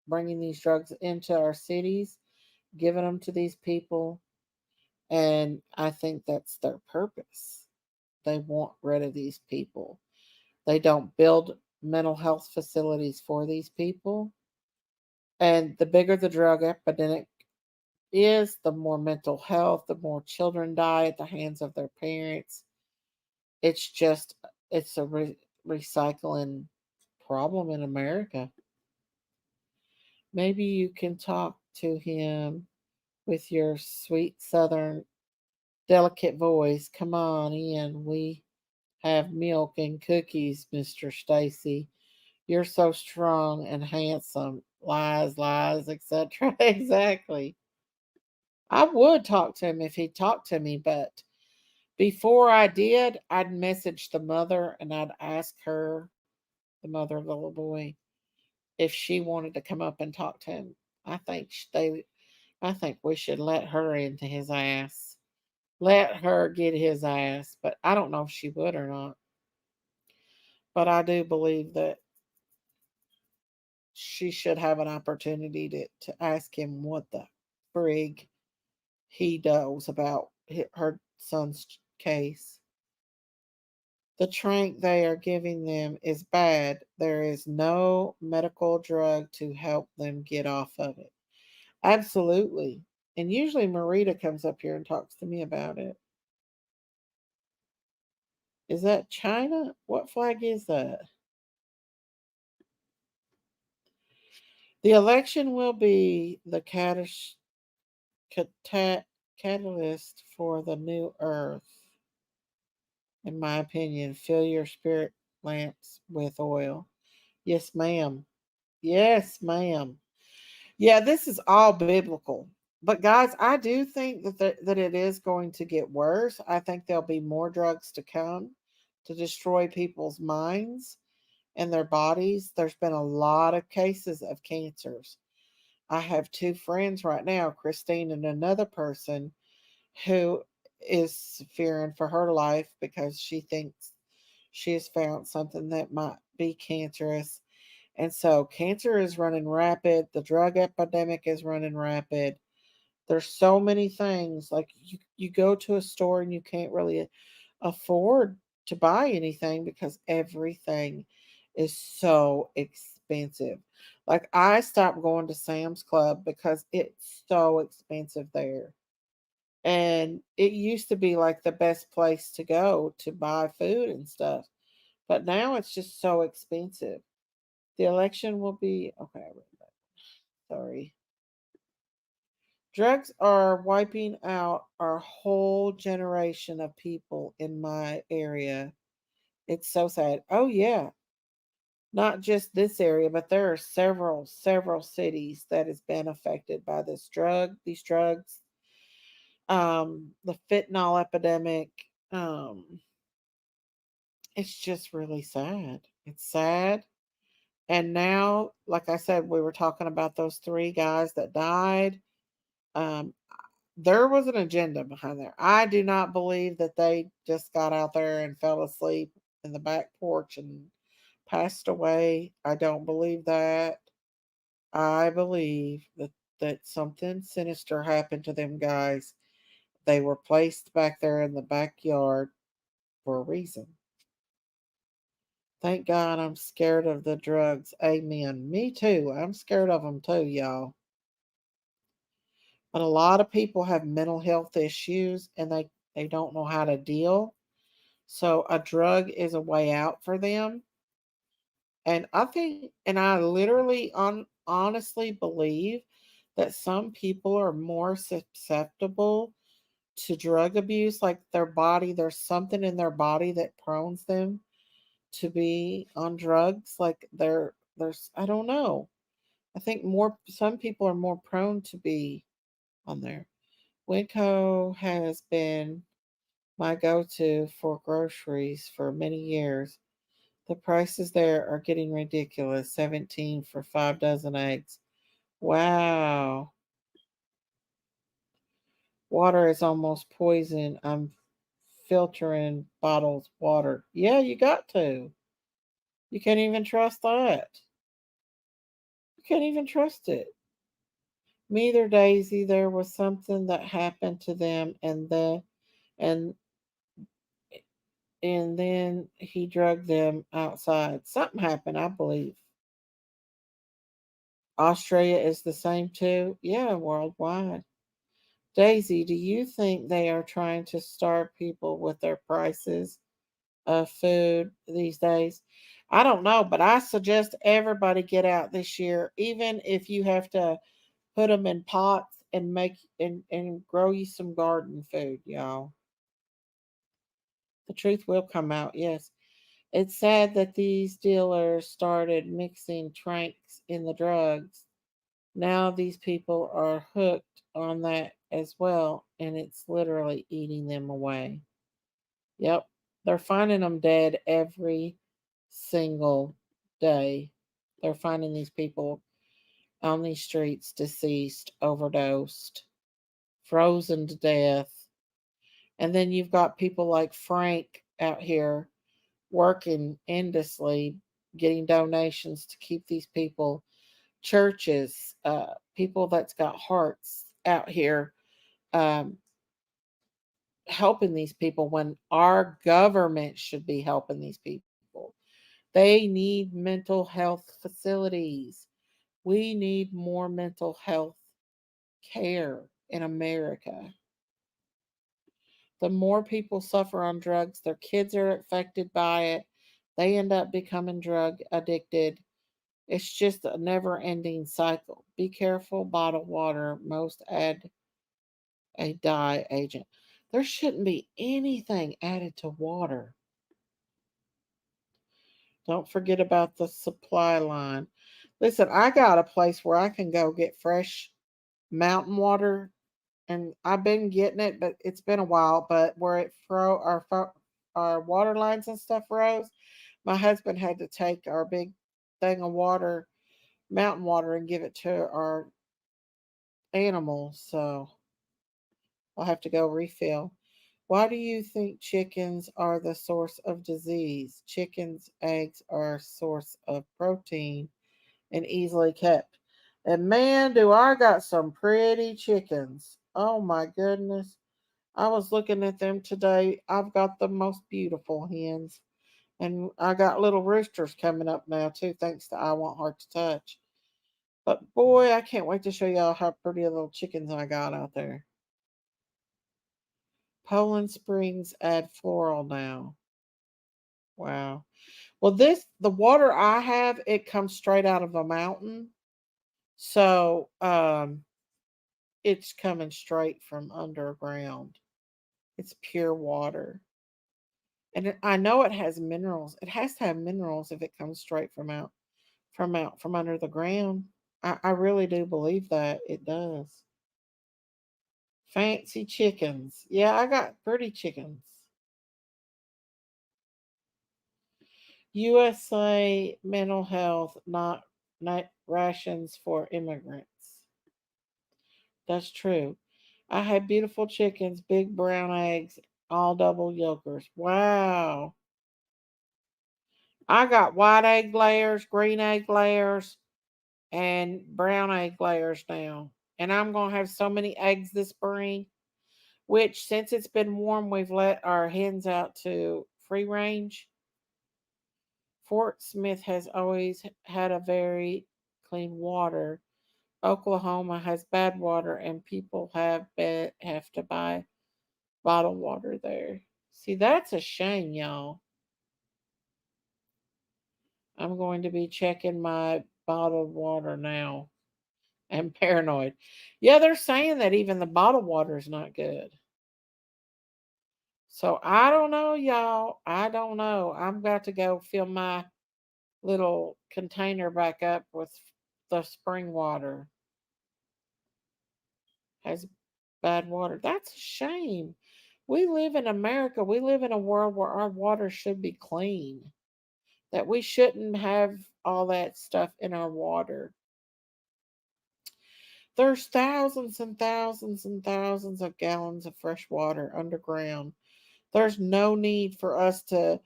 bringing these drugs into our cities, giving them to these people, and I think that's their purpose. They want rid of these people. They don't build mental health facilities for these people, and the bigger the drug epidemic is, the more mental health, the more children die at the hands of their parents. It's just, it's a recycling problem in America. Maybe you can talk to him with your sweet southern delicate voice. Come on in. We have milk and cookies, Mr. Stacy. You're so strong and handsome. Lies, lies, etc. Exactly. I would talk to him if he'd talk to me, but before I did, I'd message the mother and I'd ask her, the mother of the little boy, if she wanted to come up and talk to him. I think I think we should let her into his ass. Let her get his ass, but I don't know if she would or not. But I do believe that she should have an opportunity to ask him what the frig he knows about her son's case. The trank they are giving them is bad. There is no medical drug to help them get off of it. Absolutely. And usually Marita comes up here and talks to me about it. Is that China? What flag is that? The election will be the cata- catalyst for the new earth, in my opinion. Fill your spirit lamps with oil. Yes, ma'am. Yes, ma'am. Yeah, this is all biblical. But guys, I do think that it is going to get worse. I think there'll be more drugs to come to destroy people's minds and their bodies. There's been a lot of cases of cancers. I have two friends right now, Christine and another person, who is fearing for her life because she thinks she has found something that might be cancerous. And so cancer is running rapid, the drug epidemic is running rapid. There's so many things. Like you go to a store and you can't really afford to buy anything because everything is so expensive. Like I stopped going to Sam's Club because it's so expensive there. And it used to be like the best place to go to buy food and stuff. But now it's just so expensive. The election will be okay. I read that. Sorry. Drugs are wiping out our whole generation of people in my area. It's so sad. Oh yeah, not just this area, but there are several cities that has been affected by these drugs, the fentanyl epidemic. Um, it's just really sad. It's sad. And now, like I said, we were talking about those three guys that died. Um, there was an agenda behind there. I do not believe that they just got out there and fell asleep in the back porch and passed away. I don't believe that. I believe that something sinister happened to them guys. They were placed back there in the backyard for a reason. Thank God I'm scared of the drugs. Amen. Me too. I'm scared of them too, y'all. But a lot of people have mental health issues and they don't know how to deal. So a drug is a way out for them. And I think, and I literally honestly believe that some people are more susceptible to drug abuse, like their body, there's something in their body that prones them to be on drugs. Like there's, I don't know. I think some people are more prone to be on there. Winco has been my go-to for groceries for many years. The prices there are getting ridiculous. 17 for 5 dozen eggs. Wow. Water is almost poison. I'm filtering bottled water. Yeah, you got to. You can't even trust that. You can't even trust it. Neither Daisy, there was something that happened to them and and then he drugged them outside. Something happened, I believe. Australia is the same too. Yeah, worldwide. Daisy, do you think they are trying to starve people with their prices of food these days? I don't know, but I suggest everybody get out this year, even if you have to put them in pots and and grow you some garden food, y'all. The truth will come out, yes. It's sad that these dealers started mixing tranks in the drugs. Now these people are hooked on that as well, and it's literally eating them away. Yep, they're finding them dead every single day. They're finding these people on these streets deceased, overdosed, frozen to death. And then you've got people like Frank out here working endlessly, getting donations to keep these people, churches, people that's got hearts out here um, helping these people when our government should be helping these people. They need mental health facilities. We need more mental health care in America. The more people suffer on drugs, their kids are affected by it. They end up becoming drug addicted. It's just a never ending cycle. Be careful, bottled water. Most add a dye agent. There shouldn't be anything added to water. Don't forget about the supply line. Listen, I got a place where I can go get fresh mountain water, and I've been getting it, but it's been a while. But where it our water lines and stuff froze, my husband had to take our big thing of water, mountain water, and give it to our animals. So I'll have to go refill. Why do you think chickens are the source of disease? Chickens' eggs are a source of protein and easily kept. And man, do I got some pretty chickens. Oh my goodness. I was looking at them today. I've got the most beautiful hens. And I got little roosters coming up now too, thanks to I Want Heart to Touch. But boy, I can't wait to show y'all how pretty little chickens I got out there. Poland Springs add floral now. Wow. Well, the water I have, it comes straight out of a mountain. So it's coming straight from underground. It's pure water. And I know it has minerals. It has to have minerals if it comes straight from under the ground. I really do believe that it does. Fancy chickens. Yeah, I got pretty chickens. USA mental health, not rations for immigrants. That's true. I had beautiful chickens, big brown eggs, all double yolkers. Wow. I got white egg layers, green egg layers, and brown egg layers now. And I'm going to have so many eggs this spring, which since it's been warm, we've let our hens out to free range. Fort Smith has always had a very clean water. Oklahoma has bad water, and people have to buy bottled water there. See, that's a shame, y'all. I'm going to be checking my bottled water now. I'm paranoid. Yeah, they're saying that even the bottled water is not good. So I don't know, y'all. I don't know. I'm about to go fill my little container back up with the spring water. Has bad water. That's a shame. We live in America. We live in a world where our water should be clean. That we shouldn't have all that stuff in our water. There's thousands and thousands and thousands of gallons of fresh water underground. There's no need for us to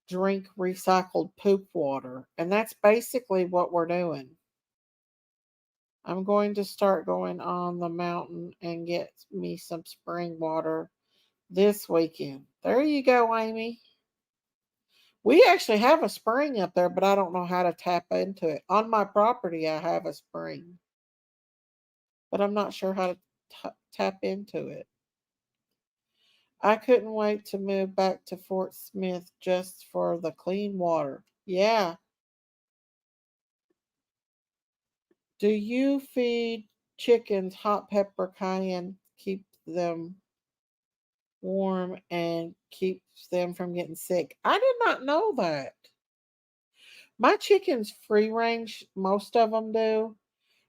drink recycled poop water. And that's basically what we're doing. I'm going to start going on the mountain and get me some spring water this weekend. There you go, Amy. We actually have a spring up there, but I don't know how to tap into it. On my property, I have a spring, but I'm not sure how to tap into it. I couldn't wait to move back to Fort Smith just for the clean water. Yeah. Do you feed chickens hot pepper cayenne? Keep them warm and keeps them from getting sick. I did not know that. My chickens free range, most of them do.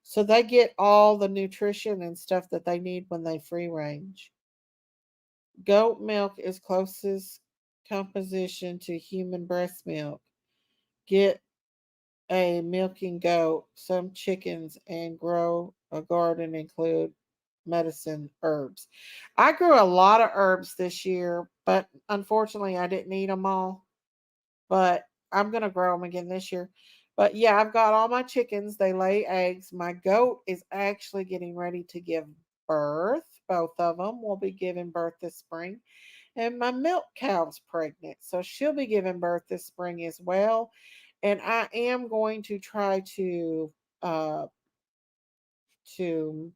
So they get all the nutrition and stuff that they need when they free range. Goat milk is closest composition to human breast milk. Get a milking goat, some chickens, and grow a garden include medicine herbs. I grew a lot of herbs this year, but unfortunately I didn't eat them all. But I'm going to grow them again this year. But yeah, I've got all my chickens. They lay eggs. My goat is actually getting ready to give birth. Both of them will be giving birth this spring. And my milk cow's pregnant. So she'll be giving birth this spring as well. And I am going to try uh to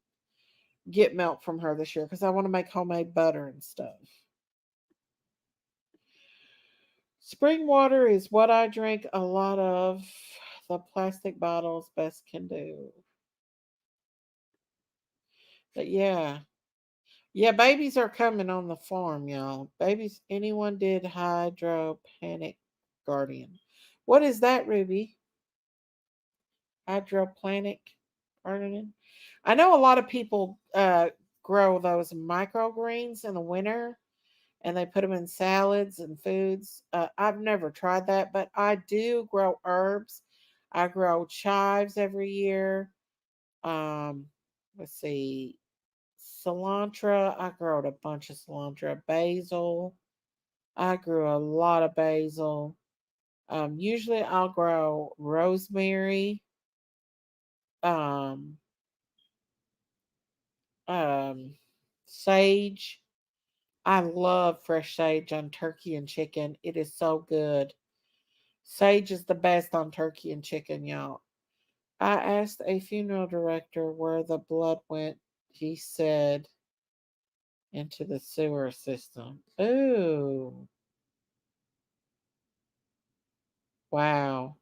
get milk from her this year because I want to make homemade butter and stuff. Spring water is what I drink a lot of. The plastic bottles best can do. But yeah. Yeah, babies are coming on the farm, y'all. Babies, anyone did hydroponic guardian. What is that, Ruby? Hydroponic gardening? I know a lot of people grow those microgreens in the winter and they put them in salads and foods. I've never tried that, but I do grow herbs. I grow chives every year. Um, let's see, cilantro. I grew a bunch of cilantro. Basil. I grew a lot of basil. Usually I'll grow rosemary. Um, um, Sage. I love fresh sage on turkey and chicken. It is so good. Sage is the best on turkey and chicken, y'all. I asked a funeral director where the blood went. He said into the sewer system. Ooh, wow.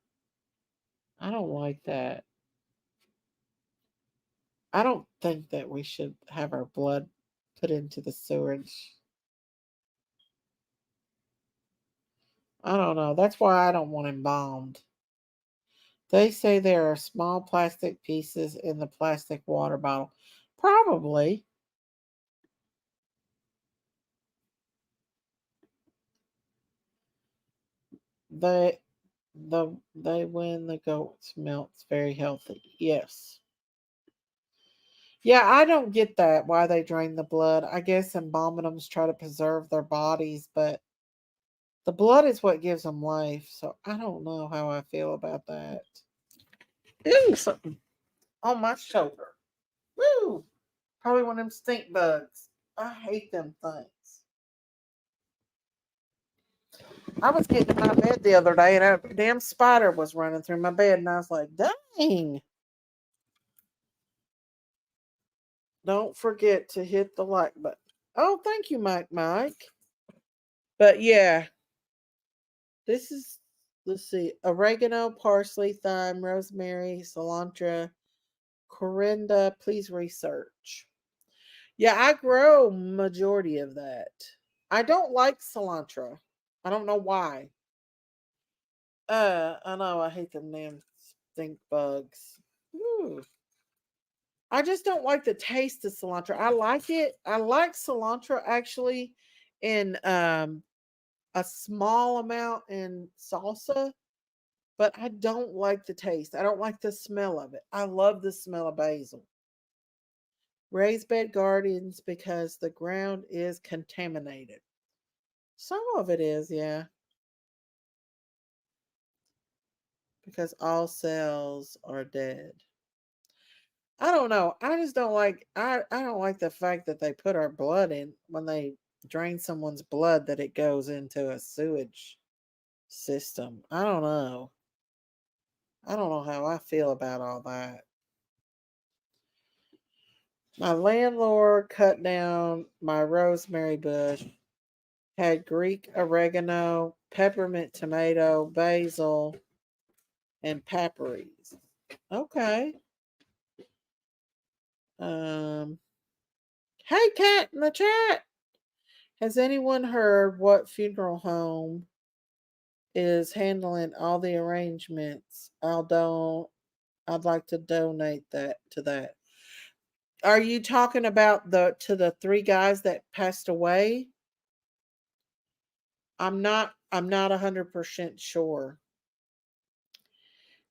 I don't like that. I don't think that we should have our blood put into the sewage. I don't know. That's why I don't want embalmed. They say there are small plastic pieces in the plastic water bottle. Probably. They they when the goat's milk's very healthy. Yes. Yeah, I don't get that why they drain the blood. I guess embalming them try to preserve their bodies, but the blood is what gives them life. So I don't know how I feel about that. Ooh, something on my shoulder. Woo! Probably one of them stink bugs. I hate them things. I was getting in my bed the other day and a damn spider was running through my bed, and I was like, dang. Don't forget to hit the like button. Oh, thank you, Mike. But yeah, this is, let's see, oregano, parsley, thyme, rosemary, cilantro, coriander. Please research. Yeah, I grow majority of that. I don't like cilantro. I don't know why. I know I hate them damn stink bugs. Ooh. I just don't like the taste of cilantro. I like it. I like cilantro actually in a small amount in salsa, but I don't like the taste. I don't like the smell of it. I love the smell of basil. Raised bed gardens because the ground is contaminated. Some of it is, yeah, because all cells are dead. I don't know. I just don't like I don't like the fact that they put our blood in when they drain someone's blood that it goes into a sewage system. I don't know. I don't know how I feel about all that. My landlord cut down my rosemary bush, had Greek oregano, peppermint tomato, basil, and paprika. Okay. Um Hey Cat in the chat. Has anyone heard what funeral home is handling all the arrangements? I'd like to donate that to that. Are you talking about the three guys that passed away? I'm not 100% sure.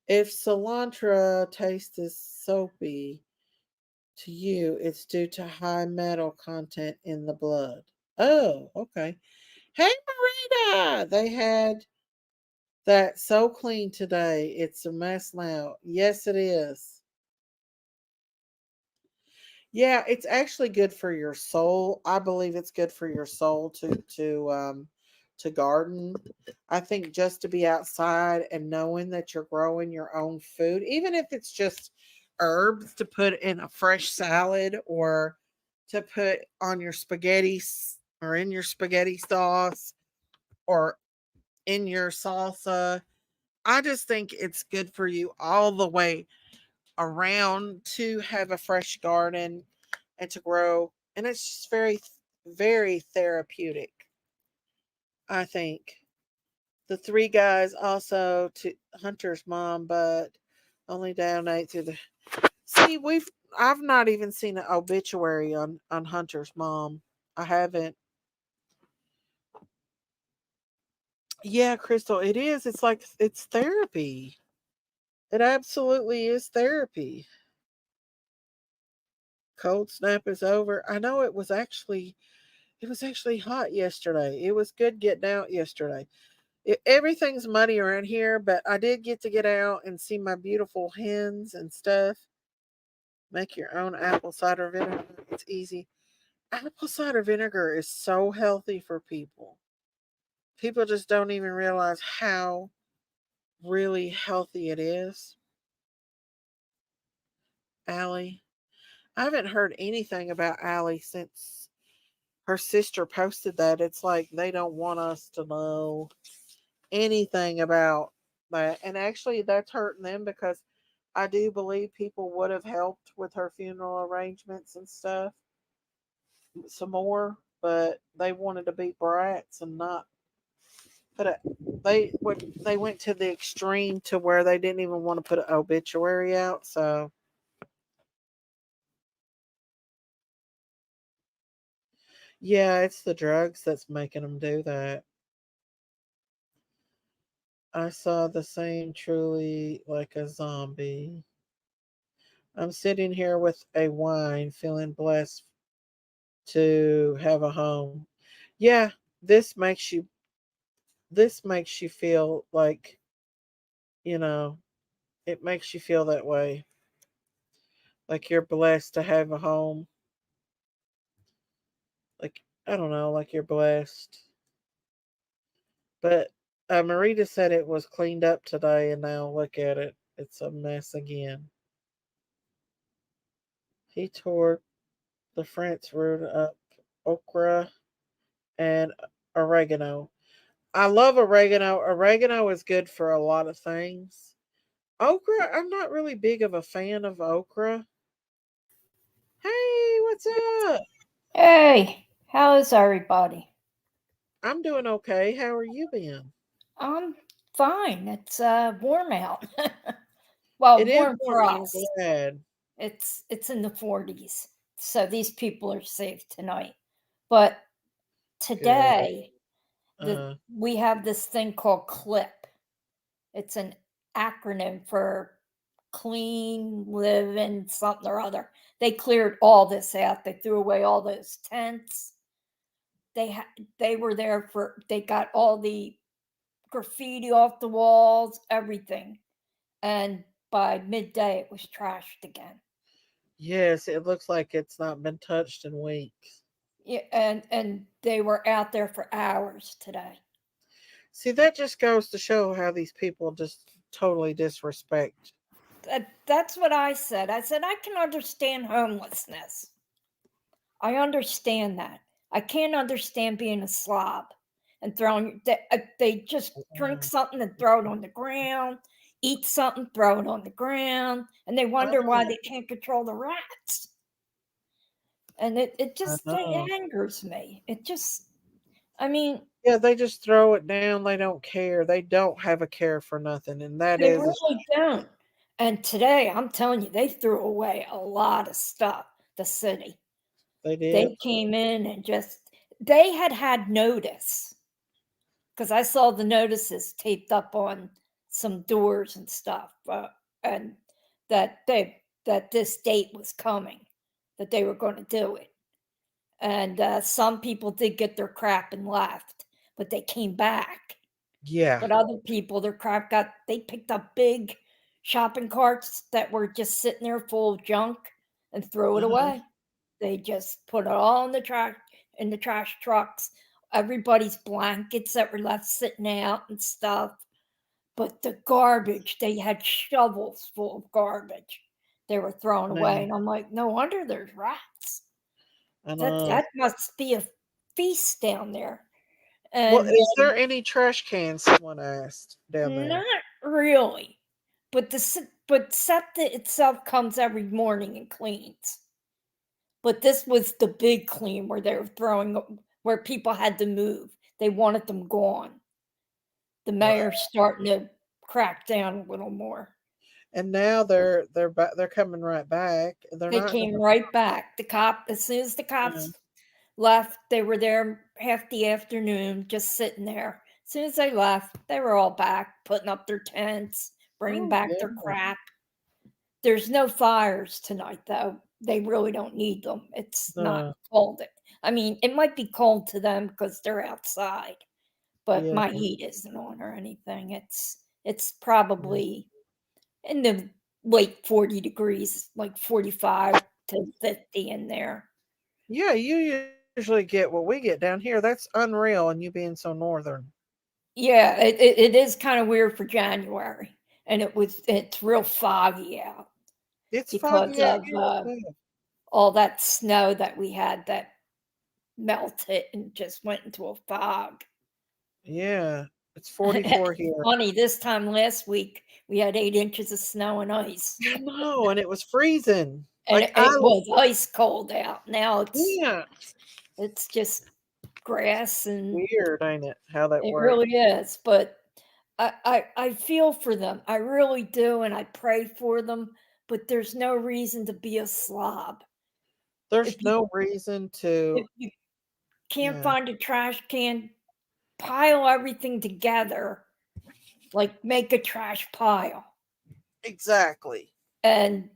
If cilantro tastes soapy to you, it's due to high metal content in the blood. Oh, okay. Hey Marina! They had that so clean today. It's a mess now. Yes, it is. Yeah, it's actually good for your soul. I believe it's good for your soul to garden. I think just to be outside and knowing that you're growing your own food, even if it's just herbs to put in a fresh salad or to put on your spaghetti or in your spaghetti sauce or in your salsa. I just think it's good for you all the way around to have a fresh garden and to grow. And it's just very, very therapeutic, I think. The three guys also to Hunter's mom, but only donate to the. See, I've not even seen an obituary on Hunter's mom. I haven't. Yeah, Crystal, it is. It's like it's therapy. It absolutely is therapy. Cold snap is over. I know it was actually hot yesterday. It was good getting out yesterday. Everything's muddy around here, but I did get to get out and see my beautiful hens and stuff. Make your own apple cider vinegar. It's easy. Apple cider vinegar is so healthy for people. People just don't even realize how really healthy it is. Allie. I haven't heard anything about Allie since her sister posted that. It's like they don't want us to know anything about that. And actually, that's hurting them because I do believe people would have helped with her funeral arrangements and stuff some more, but they wanted to be brats and not put a. They went to the extreme to where they didn't even want to put an obituary out. So yeah, it's the drugs that's making them do that. I saw the same truly like a zombie. I'm sitting here with a wine, feeling blessed to have a home. Yeah, this makes you this makes you feel like, you know, it makes you feel that way. Like you're blessed to have a home. Like, I don't know, like you're blessed. But Marita said it was cleaned up today, and now look at it. It's a mess again. He tore the French root up okra and oregano. I love oregano. Oregano is good for a lot of things. Okra, I'm not really big of a fan of okra. Hey, what's up? Hey, how is everybody? I'm doing okay. How are you been? I'm fine. It's warm out. Well, It is warm for warm. I'm us. glad. It's in the 40s. So these people are safe tonight. But Good. today we have this thing called CLIP. It's an acronym for clean living something or other. They cleared all this out. They threw away all those tents. They were there for they got all the graffiti off the walls, everything. And by midday, it was trashed again. Yes, it looks like it's not been touched in weeks. Yeah, and they were out there for hours today. See, that just goes to show how these people just totally disrespect. That's what I said. I said I can understand homelessness. I understand that. I can't understand being a slob and throwing. They just drink something and throw it on the ground, eat something, throw it on the ground, and they wonder why they can't control the rats. And it just it angers me. It just, I mean, Yeah, they just throw it down. They don't care. They don't have a care for nothing, and that they is really don't. And today, I'm telling you, they threw away a lot of stuff. The city. they They did. came in and just they had notice because I saw the notices taped up on some doors and stuff, and that this date was coming, that they were going to do it. And some people did get their crap and left, but they came back. Yeah. But other people, their crap they picked up big shopping carts that were just sitting there full of junk and threw it Uh-huh. away. They just put it all in the trash trucks. Everybody's blankets that were left sitting out and stuff. But the garbage, they had shovels full of garbage they were throwing away. Man, And I'm like, no wonder there's rats. I That know. that must be a feast down there. Well, And is there any trash cans? Someone asked down there. not really. But but SEPTA itself comes every morning and cleans. But this was the big clean where they were where people had to move. They wanted them gone. The Wow. mayor's starting to crack down a little more. And now they're coming right back. They're They not came gonna. right back. As soon as the Yeah. cops left, they were there half the afternoon, just sitting there. As soon as they left, they were all back, putting up their tents, bringing Oh, back their good. crap. There's no fires tonight, though. They really don't need them. It's not No. cold. I mean, it might be cold to them because they're outside, but Yeah. my heat isn't on or anything. It's probably in the late 40 degrees, like 45 to 50 in there. Yeah. You usually get what we get down here. That's unreal. And you being so northern. Yeah, it is kind of weird for January, and it's real foggy out It's because foggy out of here too. all that snow that we had that melted and just went into a fog. Yeah. It's 44 here. Funny, this time last week we had 8 inches of snow and ice, I know, and it was freezing. and Like it was ice cold out. Now yeah. it's just grass, and Weird, ain't it? How that it works. really is. But I feel for them. I really do, and I pray for them. But there's no reason to be a slob. There's If you no reason to. if you can't Yeah. find a trash can, pile everything together, like make a trash pile Exactly. and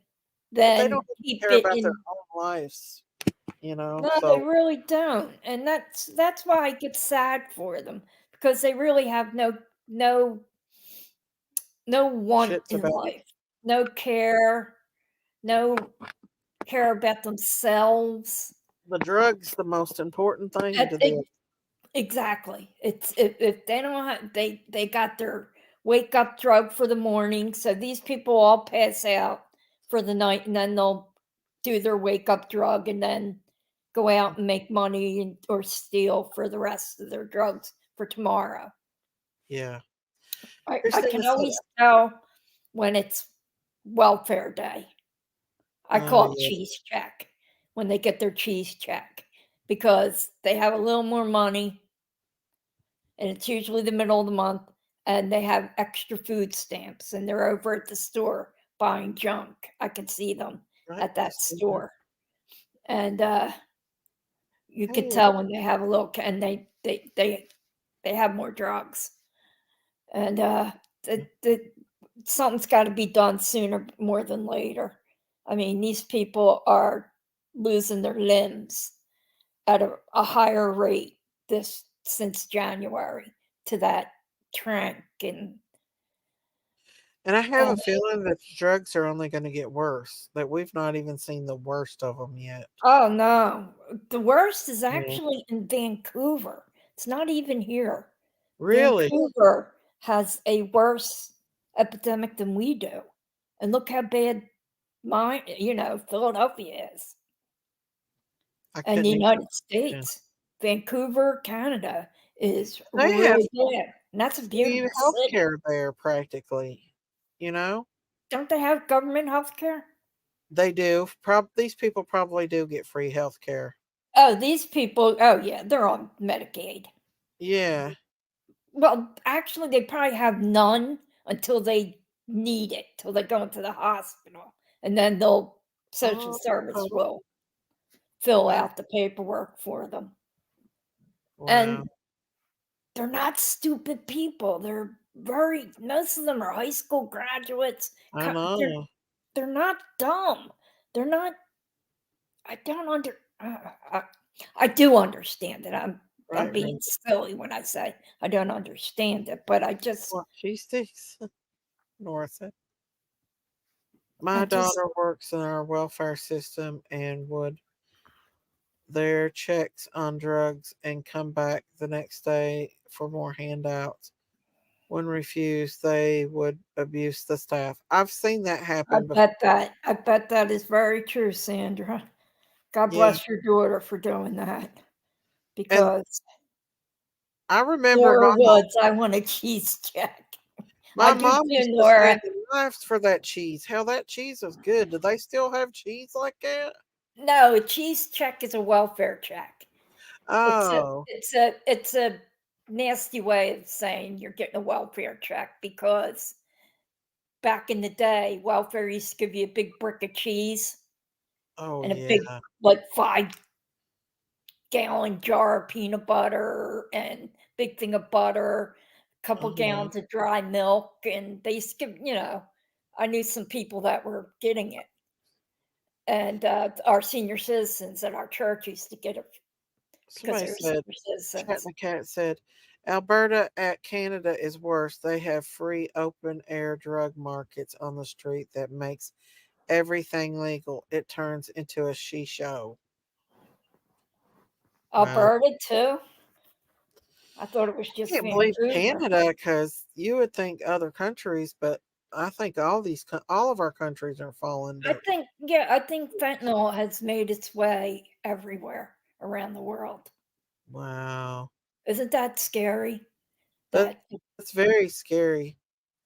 But they than don't keep care it about their in. own lives, No, they so really don't, and that's why I get sad for them, because they really have no want shits in about life, no care, no care about themselves. the drugs the most important thing to That, them. exactly. It's if they don't have, they got their wake up drug for the morning, so these people all pass out for the night, and then they'll do their wake up drug, and then go out and make money or steal for the rest of their drugs for tomorrow. Yeah. I Christina can said, always tell when it's welfare day. I oh, call it yeah. cheese check, when they get their cheese check, because they have a little more money, and it's usually the middle of the month, and they have extra food stamps, and they're over at the store buying junk. I can see them Right, at that Christina. store, and you could Hey, tell when they have a little, and they have more drugs, and something's got to be done sooner more than later. I mean, these people are losing their limbs at a higher rate this since January to that trank. and I have a And feeling that drugs are only going to get worse, that we've not even seen the worst of them yet. oh no, the worst is Yeah. actually in Vancouver. It's not even here. Really? Vancouver has a worse epidemic than we do. And look how bad Philadelphia is. I And the couldn't even United imagine. States, Vancouver, Canada is They have really bad. And that's a free beautiful health city. care there practically. You know? Don't they have government health care? They do. These people probably do get free health care. Oh, these people, oh yeah, they're on Medicaid. Yeah. Well, actually, they probably have none until they need it, till they go into the hospital. And then social Oh, service will fill out the paperwork for them. wow. And they're not stupid people. Most of them are high school graduates. I know. They're not dumb. They're not, I don't I do understand it. I'm Right, being right. silly when I say I don't understand it, but I just, What she sticks. Nora said. I My just, daughter works in our welfare system and would their checks on drugs and come back the next day for more handouts. When refused, they would abuse the staff. I've seen that happen before. I bet that is very true, Sandra. God Yeah. bless your daughter for doing that, And because I remember Nora Woods, I want a cheese check. I my do mom too, used to Nora. stand in knives for that cheese. Hell, that cheese was good. Do they still have cheese like that? No, a cheese check is a welfare check. Oh, It's a nasty way of saying you're getting a welfare check, because back in the day, welfare used to give you a big brick of cheese oh and a yeah. big, like, 5-gallon jar of peanut butter and big thing of butter, a couple Uh-huh. gallons of dry milk, and they used to give, I knew some people that were getting it, and our senior citizens at our church used to get it because Somebody they were said, senior Chat citizens. the Cat said, Alberta at Canada is worse. They have free open air drug markets on the street that makes everything legal. It turns into a she show. Wow. Alberta too. I thought it was I just can't believe Vancouver. Canada because you would think other countries, but I think all of our countries are falling. I think fentanyl has made its way everywhere around the world. Wow. Isn't that scary? That, That that's very scary.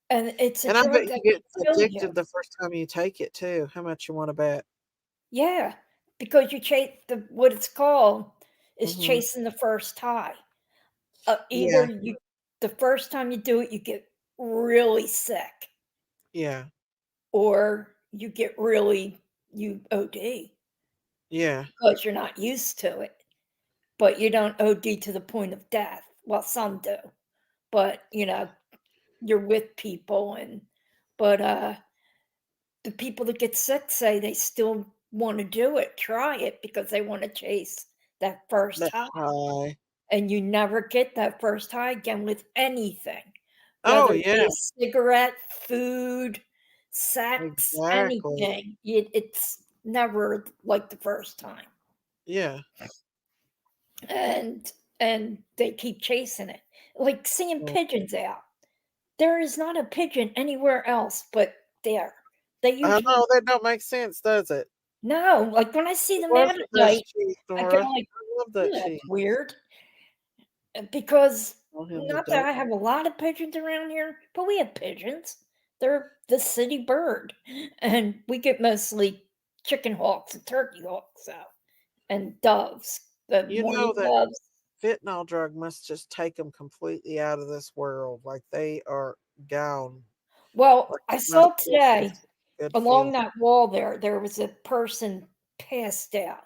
And it's a And I bet drug you that get can kill addicted you. the first time you take it too. How much you want to bet? Yeah, because you chase what it's called is Hmm. chasing the first high. Either Yeah. the first time you do it, you get really sick, Yeah. or you OD Yeah. because you're not used to it. But you don't OD to the point of death. Well, some do, but you're with people, but the people that get sick say they still want to do it, try it because they want to chase that first That high. high. And you never get that first high again with anything, Oh whether it be yeah, a cigarette, food, sex, exactly. anything. It's never like the first time. Yeah. And they keep chasing it. Like seeing Mm. pigeons out. There is not a pigeon anywhere else but there. They I usually know that don't make sense, does it? no, like when I see It them out wasn't at just night, cheese, I go Nora. like, I love that "Yeah, that's cheese. weird." Because Want him to not that date. I have a lot of pigeons around here, but we have pigeons. They're the city bird, and we get mostly chicken hawks and turkey hawks out, and doves, the You know morning that doves. fentanyl drug must just take them completely out of this world. Like they are gone. Well, Like I it must saw be a today good feeling. along that wall there was a person passed out.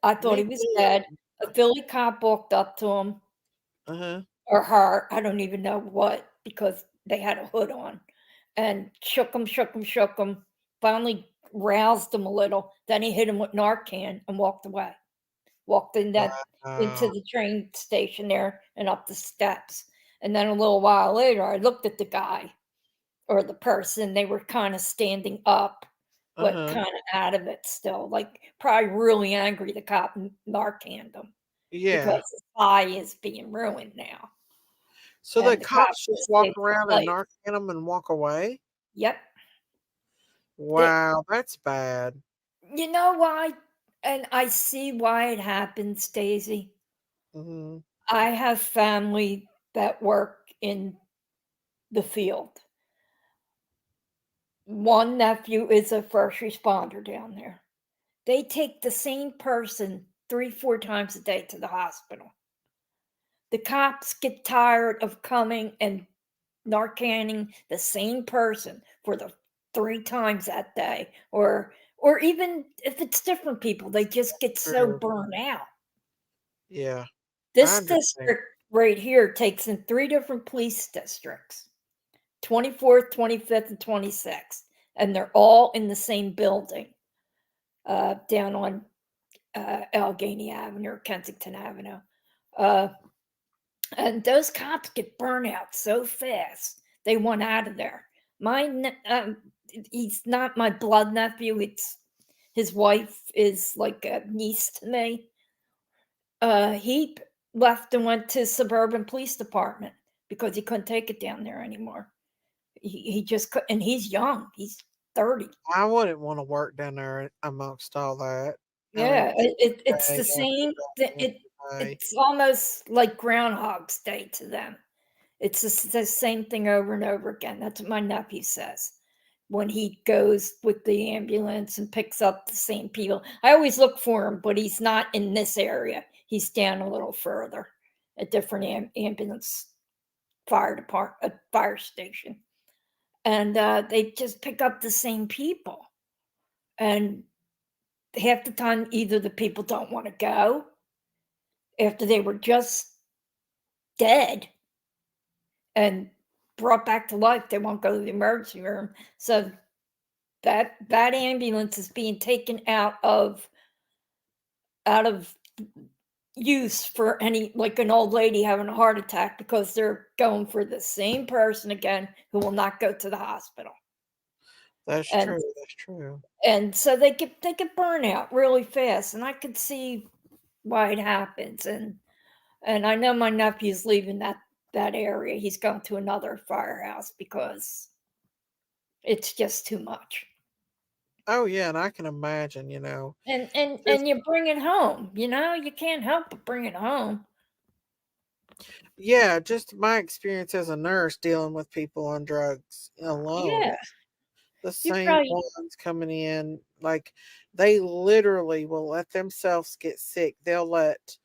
I thought Me he was too. dead. A Philly cop walked up to him Uh-huh. or her, I don't even know what, because they had a hood on, and shook him, finally roused him a little. Then he hit him with Narcan and walked away. Walked into Wow. the train station there and up the steps. And then a little while later, I looked at the guy or the person. They were kind of standing up, but Uh-huh. kind of out of it still. Like probably really angry. The cop Narcaned him Yeah. because his eye is being ruined now. So the And the cop cops just just walk saved his around and life. narc them and walk away? Yep. It, Wow, that's bad. you know why? And I see why it happens, Daisy. Hmm. I have family that work in the field. One nephew is a first responder down there. They take the same person 3, 4 times a day to the hospital. The cops get tired of coming and Narcaning the same person for the 3 times that day, or even if it's different people, they just get so True. burned out. Yeah, I This understand. district right here takes in 3 different police districts: 24th, 25th, and 26th, and they're all in the same building down on Allegheny Avenue or Kensington Avenue. Uh, and those cops get burnt out so fast, they want out of there. He's not my blood nephew. It's his wife is like a niece to me. He left and went to suburban police department because he couldn't take it down there anymore. He just could, and he's young. He's 30. I wouldn't want to work down there amongst all that. I mean, Yeah, it's day the after same. day after day. It's almost like Groundhog's Day to them. It's the same thing over and over again. That's what my nephew says when he goes with the ambulance and picks up the same people. I always look for him, but he's not in this area. He's down a little further, a different ambulance fire station, and they just pick up the same people. And half the time, either the people don't want to go after they were just dead and brought back to life. They won't go to the emergency room. So that ambulance is being taken out of use for any, like an old lady having a heart attack, because they're going for the same person again who will not go to the hospital. That's And true. That's true. so they get burned out really fast, and I could see why it happens. And I know my nephew's leaving that area. He's going to another firehouse because it's just too much. Oh yeah, and I can imagine. And Just you bring it home. You can't help but bring it home. yeah, just my experience as a nurse dealing with people on drugs alone. Yeah, The you same probably ones coming in, like they literally will let themselves get sick. They'll let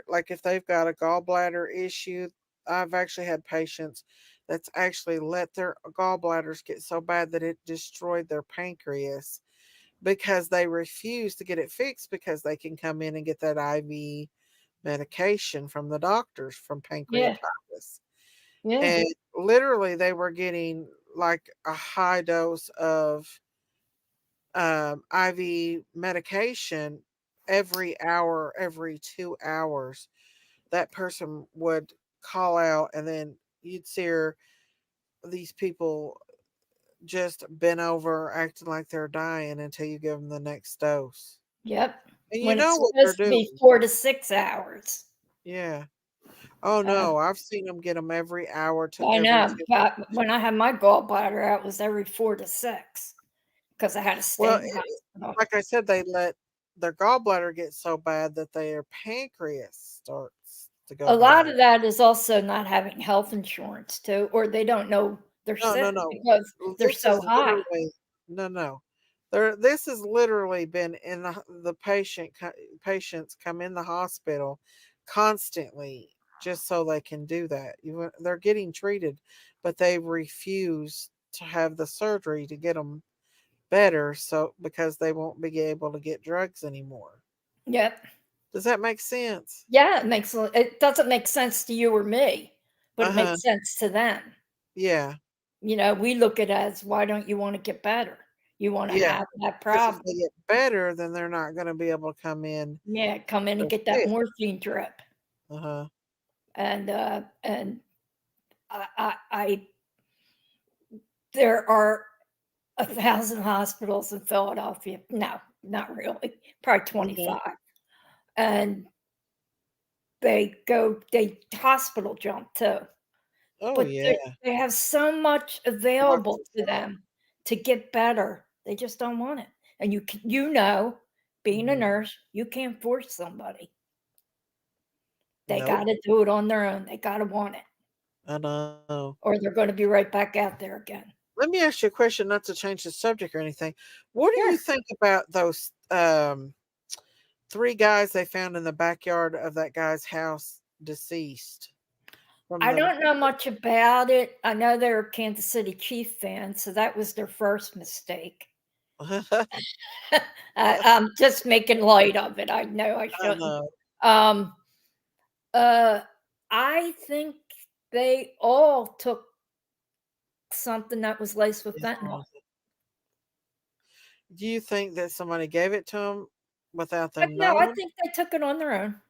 like if they've got a gallbladder issue, I've actually had patients that's actually let their gallbladders get so bad that it destroyed their pancreas because they refuse to get it fixed because they can come in and get that IV medication from the doctors from yeah, pancreatitis. yeah, And literally they were getting like a high dose of IV medication every hour, every 2 hours, that person would call out, and then you'd see these people just bent over, acting like they're dying until you give them the next dose. Yep. And you When it's know what they're supposed to be doing. 4 to 6 hours. Yeah. Oh Uh, no, I've seen them get them every hour to I every know, 2 but hours. when I had my gallbladder out, it was every 4 to 6 because I had to stay Well, in the hospital. like I said, they let their gallbladder get so bad that their pancreas starts to go A lot bad. of that is also not having health insurance too, or they don't know they're No, no, sick no. because they're This is so high. literally no, no. This has literally been in the patients come in the hospital constantly just so they can do that. They're getting treated, but they refuse to have the surgery to get them better, so because they won't be able to get drugs anymore. Yep. Does that make sense? Yeah, it doesn't make sense to you or me, but it Uh-huh. makes sense to them. Yeah. We look at it as, why don't you want to get better? You want to Yeah. have that Because if problem. they get better, then they're not going to be able to come in Yeah, come in and to get that fit. morphine drip. Uh-huh. And I there are 1,000 hospitals in Philadelphia. No, not really. Probably Uh-huh. 25. And they hospital jump too. Oh But yeah. they have so much Lots available of to stuff. them to get better. They just don't want it. And being a Mhm. nurse, you can't force somebody. They Nope. gotta do it on their own. They gotta want it, I know. or they're gonna be right back out there again. Let me ask you a question, not to change the subject or anything. What do you Sure. think about those three guys they found in the backyard of that guy's house deceased from I the don't know much about it. I know they're a Kansas City Chief fans, so that was their first mistake. I'm just making light of it. I know I I shouldn't. know. Um, uh, I think they all took something that was laced with Yeah. fentanyl. Do you think that somebody gave it to them without But them no, I knowing? think they took it on their own,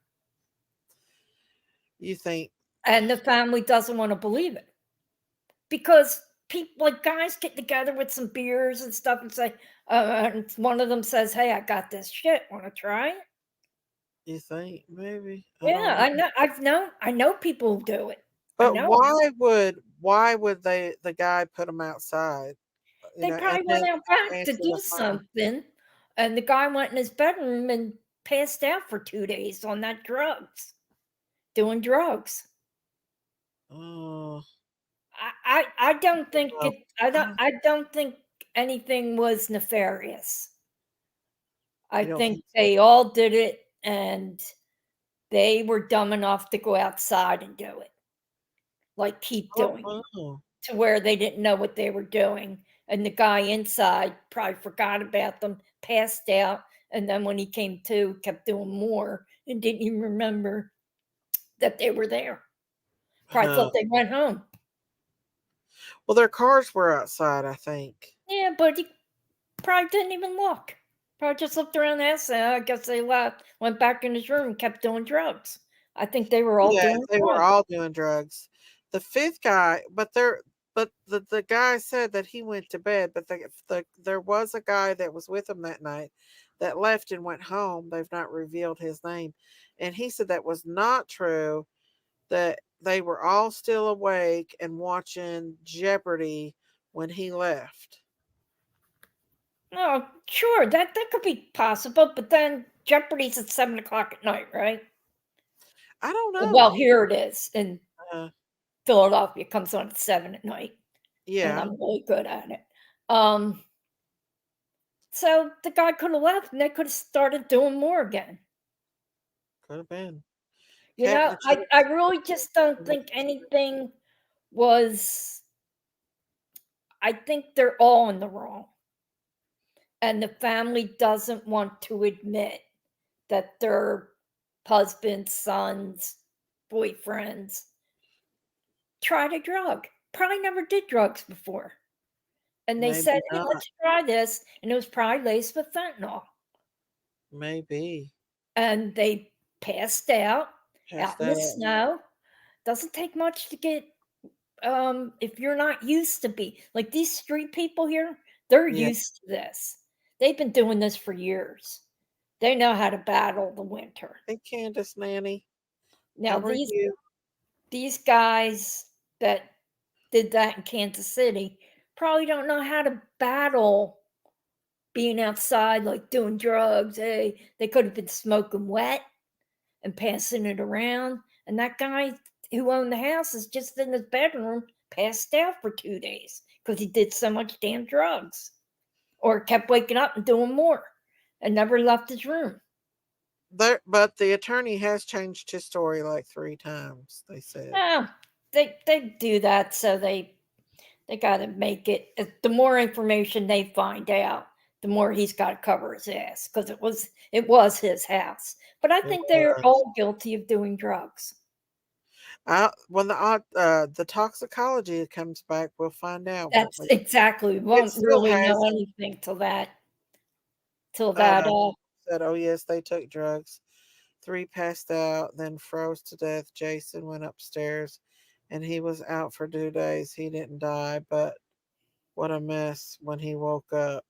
You think and the family doesn't want to believe it because people, like guys, get together with some beers and stuff and say, and one of them says, "Hey, I got this shit. Want to try it?" you think maybe? I don't Yeah, know. I know people who do it. I But know 'em. why would the guy put them outside? They And probably then went out back to answer do the phone. something, and the guy went in his bedroom and passed out for 2 days on that drugs, doing drugs. Oh, I don't think well, it I don't, I don't think anything was nefarious. I you don't think think so? they all did it, and they were dumb enough to go outside and do it, like, keep Oh, doing it, oh, to where they didn't know what they were doing, and the guy inside probably forgot about them, passed out, and then when he came to, kept doing more and didn't even remember that they were there. Probably oh. thought they went home. Well, their cars were outside, I think. Yeah, but he probably didn't even look. Probably just looked around the house and I guess they left, went back in his room, and kept doing drugs. I think they were all Yeah, doing they were drugs. all doing drugs. The fifth guy, but the guy said that he went to bed, but there was a guy that was with him that night that left and went home. They've not revealed his name. And he said that was not true, that they were all still awake and watching Jeopardy when he left. No, sure, that could be possible, but then Jeopardy's at 7 o'clock at night, right? I don't Well, know. here it is in Uh, Philadelphia. It comes on at 7 at night, and yeah, I'm really good at it. Um, so the guy could have left, and they could have started doing more again. could have been. You Cat in know, the I Tree. really just don't think anything was. I think they're all in the wrong. And the family doesn't want to admit that their husbands, sons, boyfriends tried a drug. Probably never did drugs before. And they Maybe said, hey, not. let's try this. And it was probably laced with fentanyl. Maybe. And they passed out Passed in the out. snow. Doesn't take much to get, if you're not used to be like these street people here, they're Yeah. used to this. They've been doing this for years. They know how to battle the winter. Hey, Candace, Nanny. Now How are you? these guys that did that in Kansas City probably don't know how to battle being outside, like doing drugs. Hey, they could have been smoking wet and passing it around. And that guy who owned the house is just in his bedroom, passed out for 2 days because he did so much damn drugs or kept waking up and doing more and never left his room. But the attorney has changed his story like 3 times, they said. Oh, they do that so they got to make it. The more information they find out, the more he's got to cover his ass because it was his house. But I It think they're was. all guilty of doing drugs. When the toxicology comes back, we'll find out. That's exactly. We It won't still really know has anything till that. Till that. said, oh yes, they took drugs. 3 passed out, then froze to death. Jason went upstairs, and he was out for 2 days. He didn't die, but what a mess when he woke up.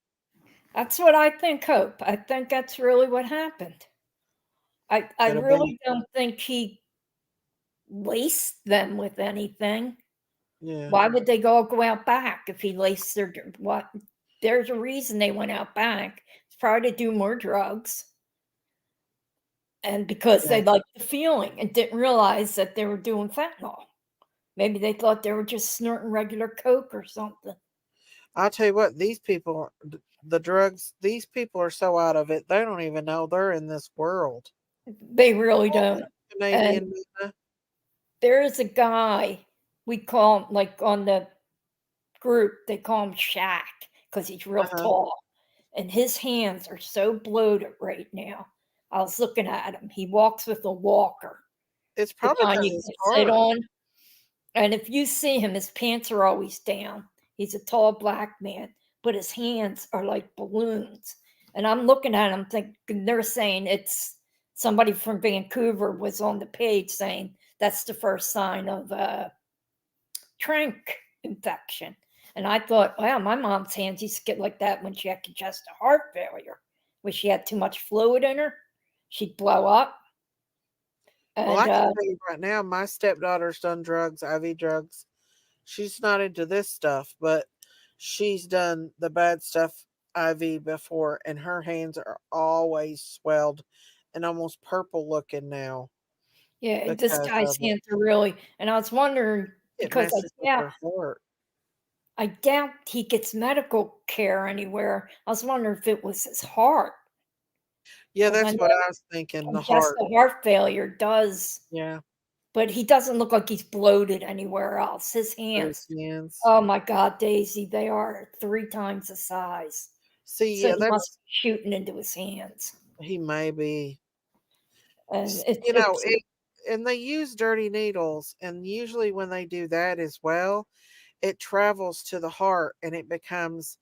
That's what I think, Hope. I think that's really what happened. I Could have been. really don't think he laced them with anything. Yeah. Why would they go out back if he laced their what? There's a reason they went out back. It's probably to do more drugs. And because Yeah. they liked the feeling and didn't realize that they were doing fentanyl. Maybe they thought they were just snorting regular coke or something. I'll tell you what, these people, the drugs, these people are so out of it, they don't even know they're in this world. They really don't. Canadian. And there is a guy, we call him, like on the group, they call him Shaq because he's real tall. And his hands are so bloated right now. I was looking at him. He walks with a walker. It's probably The kind because you it's can sit hard. on. And if you see him, his pants are always down. He's a tall black man, but his hands are like balloons. And I'm looking at him thinking, they're saying it's somebody from Vancouver was on the page saying that's the first sign of trank infection. And I thought, wow, my mom's hands used to get like that when she had congestive heart failure, when she had too much fluid in her, she'd blow up. And, well, I can tell you right now, my stepdaughter's done drugs, IV drugs. She's not into this stuff, but she's done the bad stuff IV before, and her hands are always swelled and almost purple looking now. Yeah, this guy's hands are really, and I was wondering because I doubt he gets medical care anywhere. I was wondering if it was his heart. Yeah, that's what I was thinking. The heart. Heart failure does. Yeah. But he doesn't look like he's bloated anywhere else. His hands. Oh my God, Daisy, they are 3 times the size. See, so yeah, he must be shooting into his hands. He may be. And and they use dirty needles, and usually when they do that as well, it travels to the heart and it becomes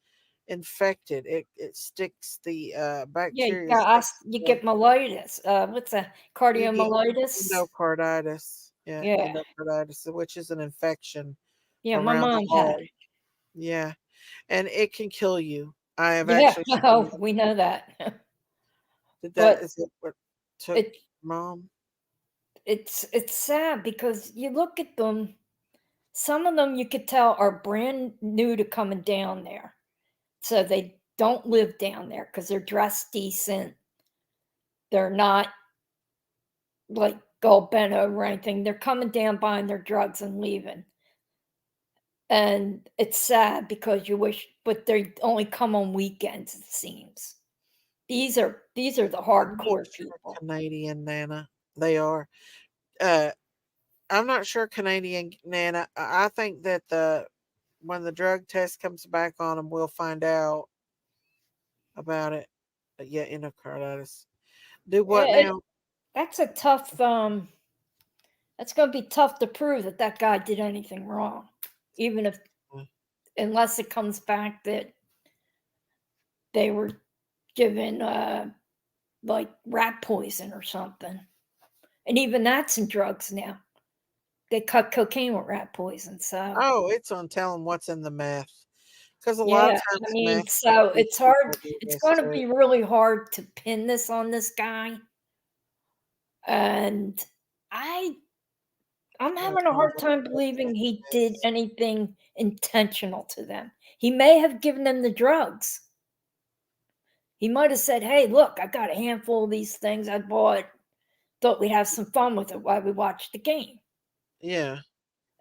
infected. It sticks the bacteria. Yeah, you get myelitis. What's a cardiomyelitis? Endocarditis. Yeah, endocarditis, which is an infection. Yeah, my mom had it. Yeah, and it can kill you. I have actually. Oh, we know that. Is it what took Mom? It's sad because you look at them. Some of them you could tell are brand new to coming down there, so they don't live down there because they're dressed decent. They're not like gold beno or anything. They're coming down buying their drugs and leaving. And it's sad because you wish, but they only come on weekends, it seems. These are the hardcore people. Canadian, Nana. They are. I'm not sure Canadian, Nana. I think that when the drug test comes back on them, we'll find out about it. Yeah, endocarditis. Do what now? That's a tough. That's going to be tough to prove that guy did anything wrong, even if unless it comes back that they were given like rat poison or something. And even that's in drugs now. They cut cocaine with rat poison. So Oh, it's on telling what's in the meth. Because a lot of yeah, times I mean, meth so makes it's people hard. do It's this going to too. be really hard to pin this on this guy. And I'm Yeah, having a hard sounds like time that's believing what he it did is. anything intentional to them. He may have given them the drugs. He might have said, "Hey, look, I got a handful of these things I bought. Thought we'd have some fun with it while we watched the game." Yeah.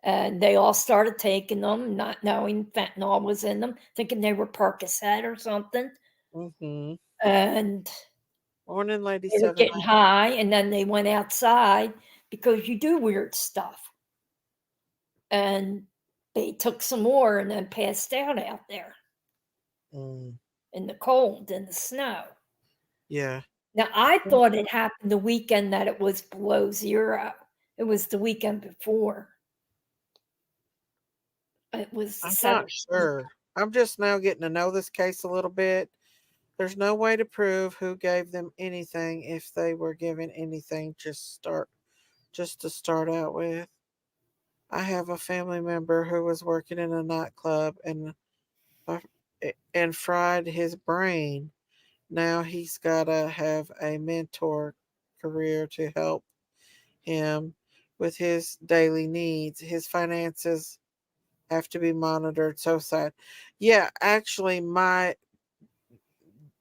And they all started taking them, not knowing fentanyl was in them, thinking they were Percocet or something. Mm-hmm. And Morning, Lady they were getting 7. high, and then they went outside because you do weird stuff. And they took some more and then passed out there Mm, in the cold, in the snow. yeah. Now, I thought it happened the weekend that it was below zero. It was the weekend before. It was the I'm not 17th. sure. I'm just now getting to know this case a little bit. There's no way to prove who gave them anything if they were given anything just to start out with. I have a family member who was working in a nightclub uh, and fried his brain. Now he's got to have a mentor career to help him with his daily needs. His finances have to be monitored. So sad. Yeah, actually,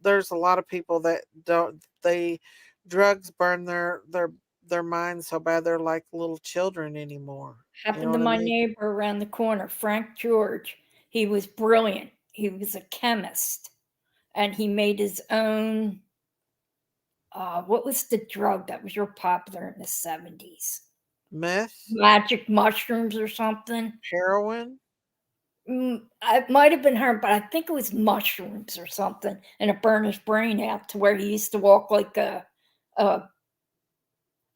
there's a lot of people that don't. They drugs burn their minds so bad they're like little children anymore. You know Happened to what I my mean? neighbor around the corner, Frank George. He was brilliant. He was a chemist, and he made his own. What was the drug that was real popular in the 70s? Meth, Magic mushrooms or something. heroin. It might have been her, but I think it was mushrooms or something, and it burned his brain out to where he used to walk like a, a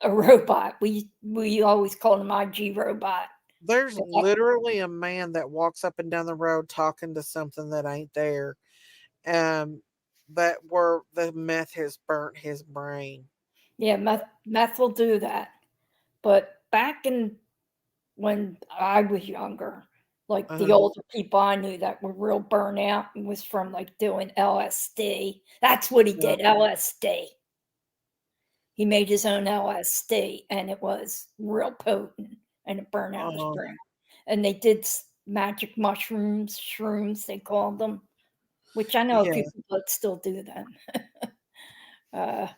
robot. We always called him IG robot. There's literally a man that walks up and down the road talking to something that ain't there. Um, that where the meth has burnt his brain. Yeah, meth will do that. But back in when I was younger, like the Uh-huh. older people I knew that were real burnout and was from like doing LSD. That's what he Yeah. did, LSD. He made his own LSD and it was real potent and it burned out his Uh-huh. brain. And they did magic mushrooms, shrooms, they called them, which I know Yeah. people that still do them. uh,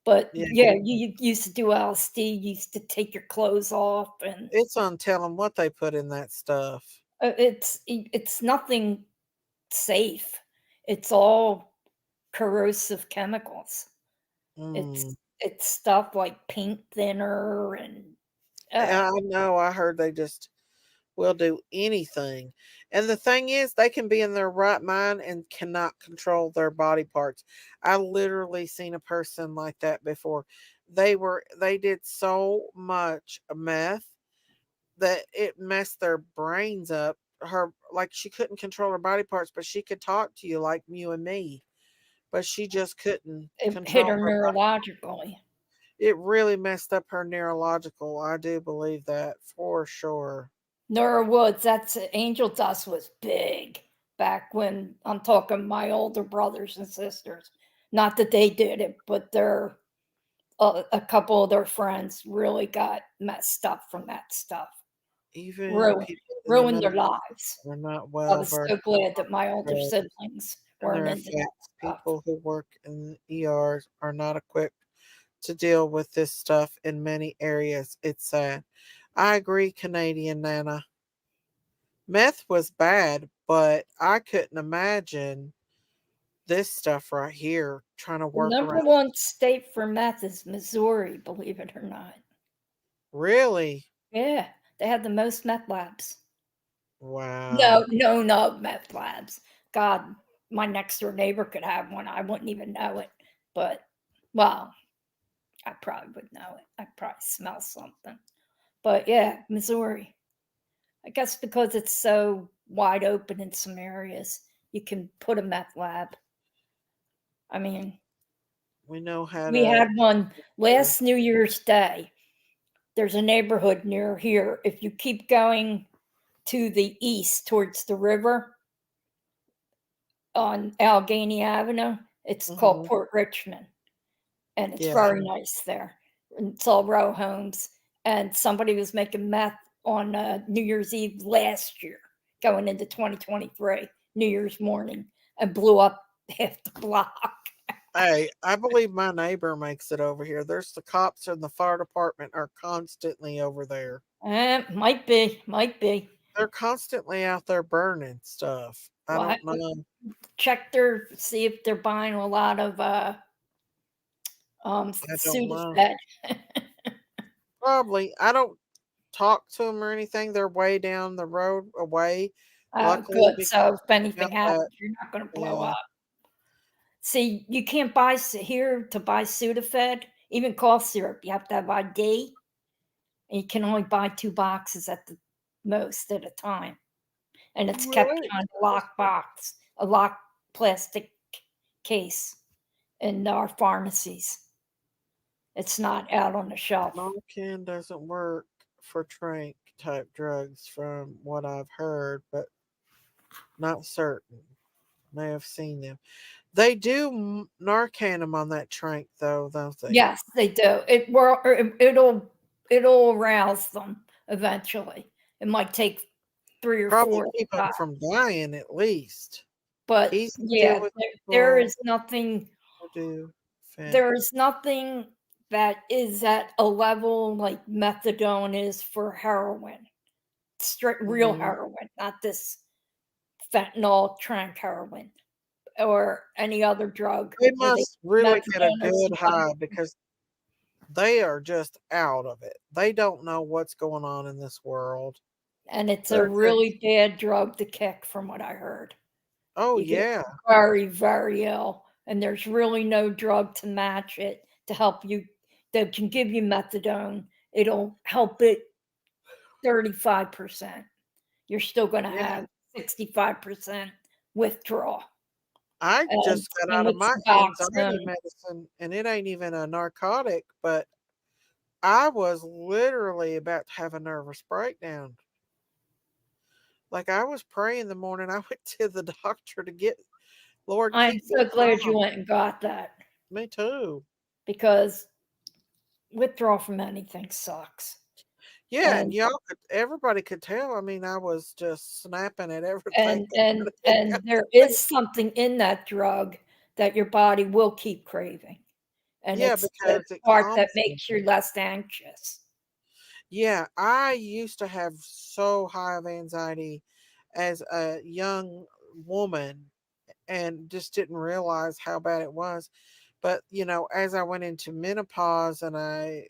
but Yeah. yeah, you used to do LSD, you used to take your clothes off, and It's on telling what they put in that stuff. it's nothing safe. It's all corrosive chemicals. Mm. It's stuff like paint thinner and I know. I heard they just will do anything. And the thing is, they can be in their right mind and cannot control their body parts. I literally seen a person like that before. They did so much meth that it messed their brains up. Her like she couldn't control her body parts, but she could talk to you like you and me. But she just couldn't it hit control her her body. neurologically. It really messed up her neurological. I do believe that for sure. Neurowoods, that's Angel Dust was big back when I'm talking my older brothers and sisters. Not that they did it, but a couple of their friends really got messed up from that stuff. Even Ruined, people in the ruined their medical lives. are not I well was versed so glad that my older in siblings and weren't their into that effects. stuff. People who work in ERs are not equipped to deal with this stuff in many areas. It's sad. I agree, Canadian Nana. Meth was bad, but I couldn't imagine this stuff right here trying to The work number around. one state for meth is Missouri, believe it or not. Really? Yeah, they have the most meth labs. Wow. No meth labs. God, my next door neighbor could have one. I wouldn't even know it. But, well, I probably would know it. I'd probably smell something. But yeah, Missouri. I guess because it's so wide open in some areas, you can put a meth lab. I mean, We know how we to. had one last New Year's Day. There's a neighborhood near here. If you keep going to the east towards the river on Allegheny Avenue, it's called Port Richmond. And it's Yeah. very nice there. And it's all row homes. And somebody was making meth on New Year's Eve last year, going into 2023, New Year's morning, and blew up half the block. Hey, I believe my neighbor makes it over here. There's the cops and the fire department are constantly over there. Might be. They're constantly out there burning stuff. I Well, don't know. check see if they're buying a lot of I don't know. Sudafed. Probably. I don't talk to them or anything. They're way down the road away. Luckily, Good. because So if we anything got happens, that. you're not going to blow Yeah. up. See, you can't buy here to buy Sudafed, even cough syrup. You have to have ID, and you can only buy 2 boxes at the most at a time. And it's kept Right. on a locked box, a locked plastic case in our pharmacies. It's not out on the shelf. Narcan doesn't work for trank type drugs from what I've heard, but not certain. May have seen them. They do Narcan them on that trank though, don't they? Yes, they do. It'll arouse them eventually. It might take 3 or Probably 4 keep them from dying at least. but He's yeah, still with there people is nothing who do there is nothing that is at a level like methadone is for heroin. Straight real Mhm. heroin, not this fentanyl trank heroin or any other drug They where they must really get a methadone is good high because they are just out of it. They don't know what's going on in this world. and it's a They're just, really bad drug to kick from what I heard. oh You get yeah. very, very ill, and there's really no drug to match it to help you that can give you methadone. It'll help it 35%. You're still going to Yeah. have 65% withdrawal. I And just got same out of with my anxiety Suboxone. medicine and it ain't even a narcotic, but I was literally about to have a nervous breakdown. Like I was praying in the morning. I went to the doctor to get, Lord, I'm keep me so glad you calm. went and got that Me too. because withdrawal from anything sucks. Yeah, and And y'all could, everybody could tell. I mean, I was just snapping at everything. and there is something in that drug that your body will keep craving. And Yeah, it's the because it part that calms me. makes you less anxious. Yeah, I used to have so high of anxiety as a young woman and just didn't realize how bad it was. But, as I went into menopause and I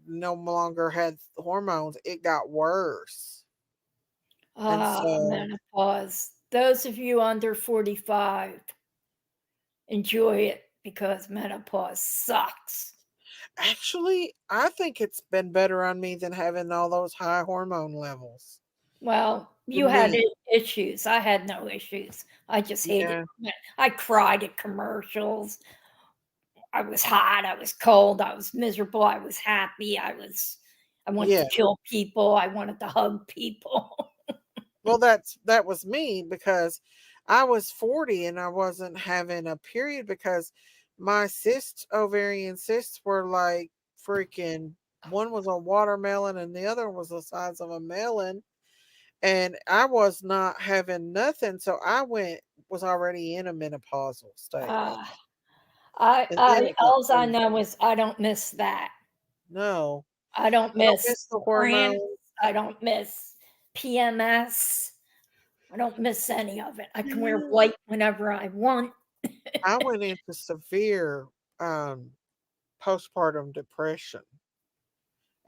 no longer had hormones, it got worse. And so, Menopause. Those of you under 45, enjoy it because menopause sucks. actually, I think it's been better on me than having all those high hormone levels Well, for you had me. issues. I had no issues. I just hated Yeah. it. I cried at commercials. I was hot, I was cold, I was miserable, I was happy, I wanted Yeah. to kill people, I wanted to hug people. Well, that was me because I was 40 and I wasn't having a period because my ovarian cysts were like freaking, one was a watermelon and the other was the size of a melon. And I was not having nothing. So was already in a menopausal state. Uh, I And then I it got alls I worse. know is I don't miss that. No, I don't I don't miss miss the France, hormones. I don't miss PMS, I don't miss any of it. I can wear white whenever I want. I went into severe postpartum depression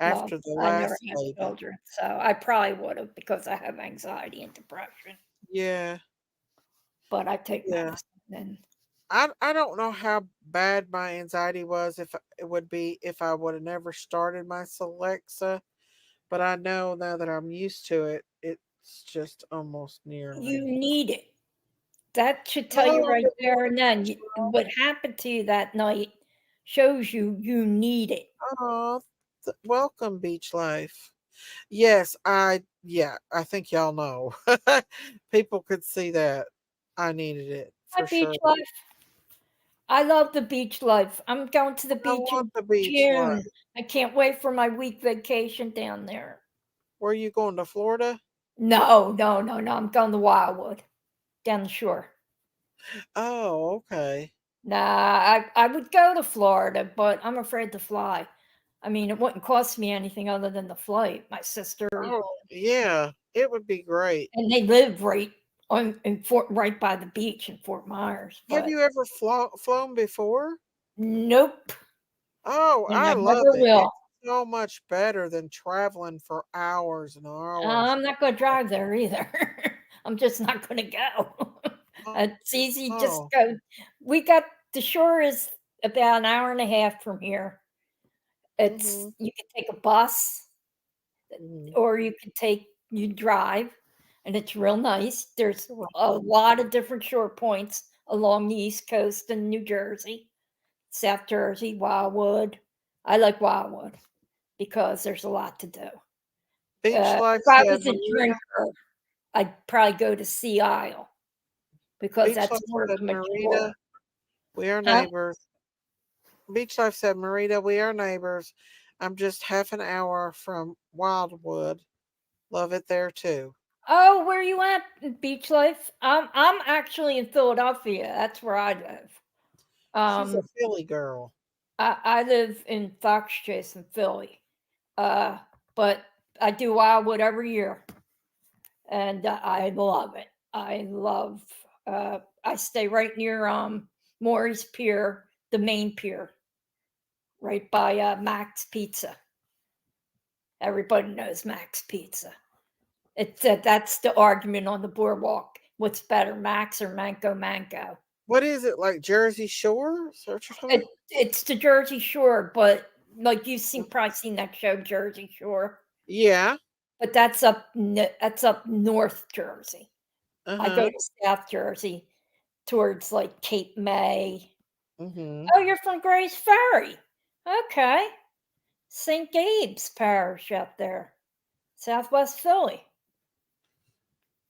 Well, after the I never last had baby. children, so I probably would have because I have anxiety and depression, Yeah, but I take yeah. medicine and I don't know how bad my anxiety was if it would be if I would have never started my Celexa, but I know now that I'm used to it, it's just almost near You me. need it. That should tell you Oh, right good there and morning, then Michelle. what happened to you that night shows you need it. Oh, welcome, Beach Life. Yes, I think y'all know. People could see that I needed it My for beach sure. life. I love the beach life. I'm going to the I beach want in the beach life. June. I can't wait for my week vacation down there. Where are you going to Florida? No, no, no, no. I'm going to Wildwood down the shore. Oh, okay. Nah, I would go to Florida, but I'm afraid to fly. I mean, it wouldn't cost me anything other than the flight. My sister Oh, yeah. It would be great. and they live right right by the beach in Fort Myers, Have but you ever flown before? nope, Oh, and I I love never it. will. It's so much better than traveling for hours and hours. I'm not going to drive there either. I'm just not going to go. It's easy, just Oh, go. We got the shore is about an hour and a half from here. It's mm-hmm, you can take a bus mm-hmm. or you drive, and it's real nice. There's a lot of different shore points along the East Coast in New Jersey, South Jersey, Wildwood. I like Wildwood because there's a lot to do. Beach Life If I said was a Marina. drinker, I'd probably go to Sea Isle because Beach that's Life more of said the Marina. mature. We are Huh? neighbors. Beach Life said Marina. We are neighbors. I'm just half an hour from Wildwood. Love it there too. Oh, where you at, Beach Life? I'm actually in Philadelphia. That's where I live. She's a Um, Philly girl. I live in Fox Chase in Philly. Uh, but I do Wildwood every year, and I love it. I love. I stay right near Maury's Pier, the main pier, right by Max Pizza. Everybody knows Max Pizza. It's that's the argument on the boardwalk. What's better, Max or Manco Manco? What is it like Jersey Shore? Is that what you're talking It's the Jersey Shore, but like probably seen that show Jersey Shore, Yeah. but that's up North Jersey. I go Uh-huh. to South Jersey towards like Cape May. Mm-hmm. Oh, you're from Grays Ferry. Okay. St. Gabe's Parish out there, Southwest Philly.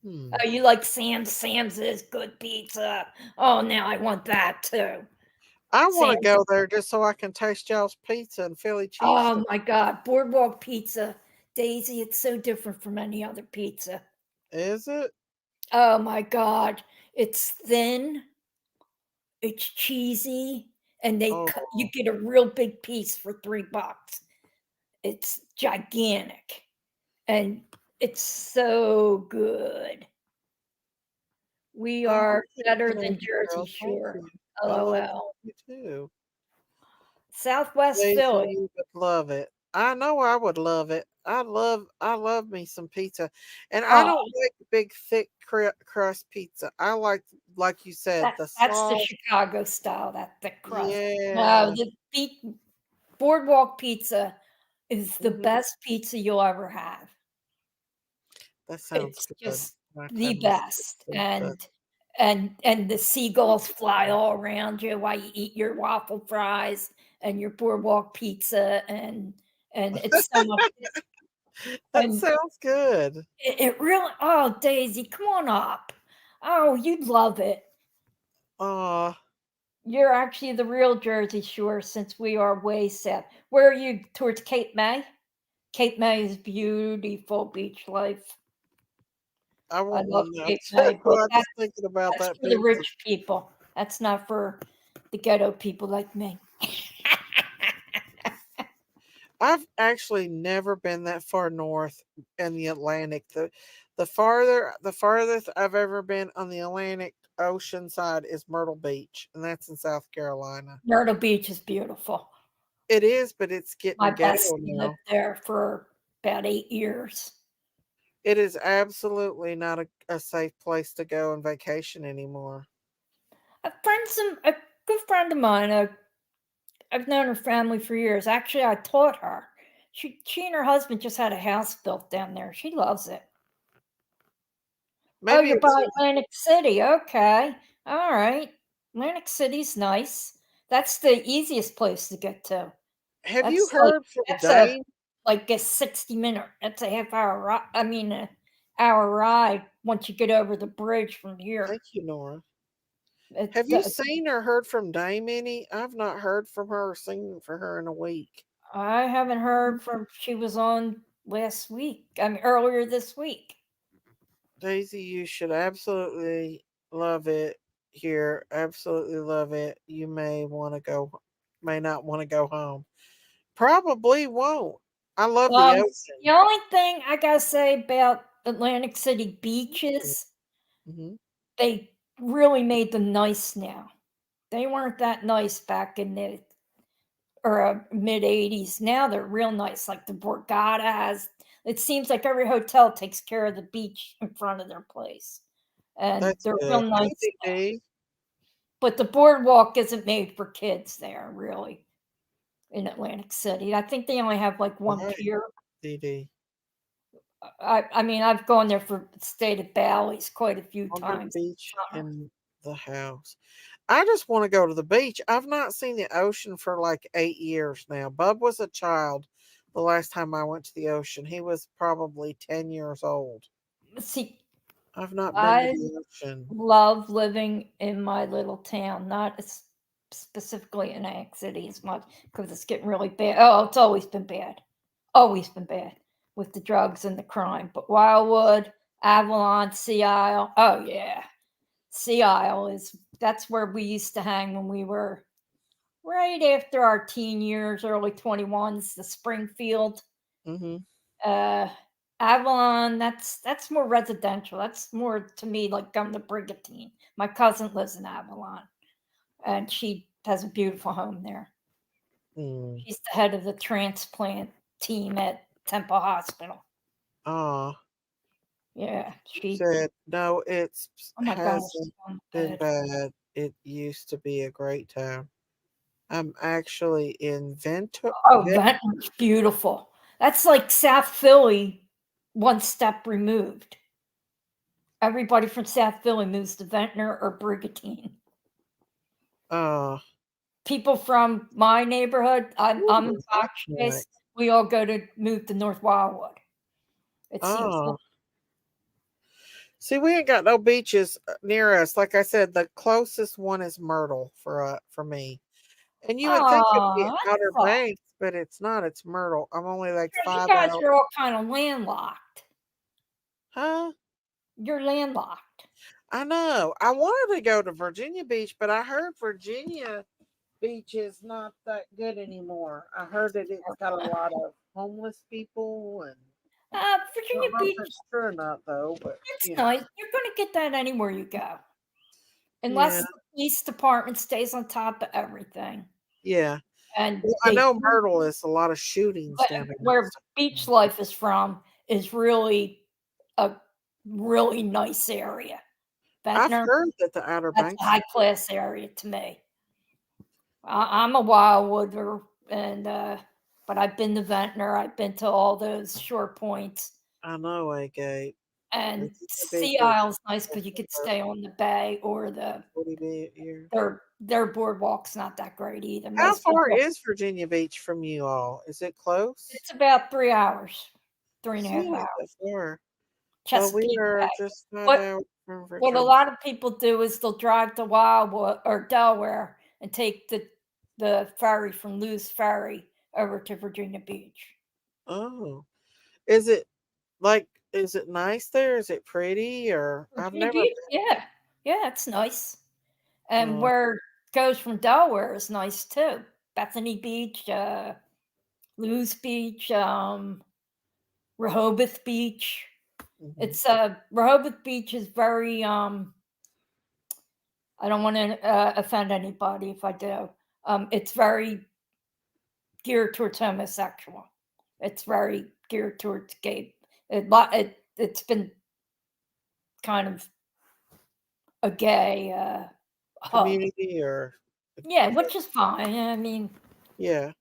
Hmm. Oh, you like Sam's? Sam's is good pizza. Oh, now I want that too. I want to Sam's. go there just so I can taste y'all's pizza and Philly cheesesteak. Oh my God, Boardwalk Pizza, Daisy. It's so different from any other pizza. Is it? Oh my God, it's thin, it's cheesy, and Oh, you get a real big piece for $3. It's gigantic, and it's so good. We oh, are thank better you, than Jersey girl. Thank Shore. you. I love LOL. you too. Southwest Daisy, Philly. you would love it. I know I would love it. I love me some pizza. And I Oh, don't like big thick crust pizza. I like you said, the that's the soft. Chicago style, that thick crust. No, Yeah. the Boardwalk Pizza is the Hmm. best pizza you'll ever have. That sounds It's good. just My the goodness. best, It's good. and the seagulls fly all around you while you eat your waffle fries and your Boardwalk Pizza, and it's so much. That And sounds good. it really. Oh, Daisy, come on up. Oh, you'd love it. Aw. You're actually the real Jersey Shore since we are way south. Where are you? Towards Cape May? Cape May is beautiful beach life. I I want love one now Cape too. May, but I'm just thinking about that's that for the pizza. rich people. That's not for the ghetto people like me. I've actually never been that far north in the Atlantic. The farthest I've ever been on the Atlantic Ocean side is Myrtle Beach, and that's in South Carolina. Myrtle Beach is beautiful. It is, but it's My getting ghetto bestie lived now. there for about 8 years. It is absolutely not a safe place to go on vacation anymore. A good friend of mine, I've known her family for years. Actually, I taught her. She and her husband just had a house built down there. She loves it. Maybe you're it's by Atlantic City. Okay. All right. Atlantic City's nice. That's the easiest place to get to. have you That's like heard from that's Dane? a 60-minute. That's a half-hour ride. I mean, an hour ride once you get over the bridge from here. Thank you, Nora. It Have you does- seen or heard from Dame any? I've not heard from her or seen from her in a week. I haven't heard from. She was on last week. I mean, earlier this week. Daisy, you should absolutely love it here. Absolutely love it. You may not want to go home. Probably won't. I love the The ocean. only thing I gotta say about Atlantic City beaches, Hmm. they really made them nice now. They weren't that nice back in the mid 80s. Now they're real nice. Like the Borgata has. It seems like every hotel takes care of the beach in front of their place, and That's they're real good. nice Hey, now. DD. But the boardwalk isn't made for kids there, really, in Atlantic City. I think they only have like one Right, pier. DD. I mean, I've gone there for stayed at Bally's quite a few On the times. beach Summer. in the house. I just want to go to the beach. I've not seen the ocean for like 8 years now. Bub was a child the last time I went to the ocean. He was probably 10 years old. See, I've not been to I the ocean. love living in my little town, not specifically in Atlantic City as much because it's getting really bad. Oh, it's always been bad with the drugs and the crime. But Wildwood, Avalon, Sea Isle, oh yeah, Sea Isle that's where we used to hang when we were right after our teen years, early 21s. The Springfield, Hmm. Avalon, that's more residential. That's more to me like going to Brigantine. My cousin lives in Avalon, and she has a beautiful home there. Mm. She's the head of the transplant team at Temple Hospital. Ah, Yeah, she said no. It's Oh my gosh, hasn't been bad. It used to be a great time. I'm actually in Vento. Oh, Ventnor's beautiful. That's like South Philly, one step removed. Everybody from South Philly moves to Ventnor or Brigantine. People from my neighborhood, I'm in Fox Chase, we all move to North Wildwood. It seems like, see, we ain't got no beaches near us. Like I said, the closest one is Myrtle for me. And you would think it'd be Outer Banks, but it's not. It's Myrtle. I'm only like you 5 guys hours. are all kind of landlocked. Huh? You're landlocked. I know. I wanted to go to Virginia Beach, but I heard Virginia Beach is not that good anymore. I heard that it's got a lot of homeless people and Virginia I don't know Beach. if it's true or not though, but It's nice. You're going to get that anywhere you go, unless yeah. the police department stays on top of everything. Yeah. And well, I know Myrtle is a lot of shootings down there. Where beach life is from is really a really nice area. Ventnor, I've heard that the Outer Banks is a high class area to me. I'm a Wildwooder, and but I've been to Ventnor. I've been to all those shore points. I know, Agate. And Sea Isle's nice because you could stay on the bay or their boardwalk's not that great either. How far is Virginia Beach from you all? Is it close? It's about 3 hours, 3.5 hours. Far. Well, we are just not out from Virginia. What a lot of people do is they'll drive to Wildwood or Delaware and take the ferry from Lewes Ferry over to Virginia Beach. Oh, is it nice there? Is it pretty? Or I've never been. Yeah, it's nice. And where it goes from Delaware is nice too. Bethany Beach, Lewes Beach, Rehoboth Beach. Mm-hmm. It's Rehoboth Beach is very I don't want to offend anybody if I do. It's very geared towards homosexual. It's very geared towards gay. It's been kind of a gay community or which is fine. I mean, yeah,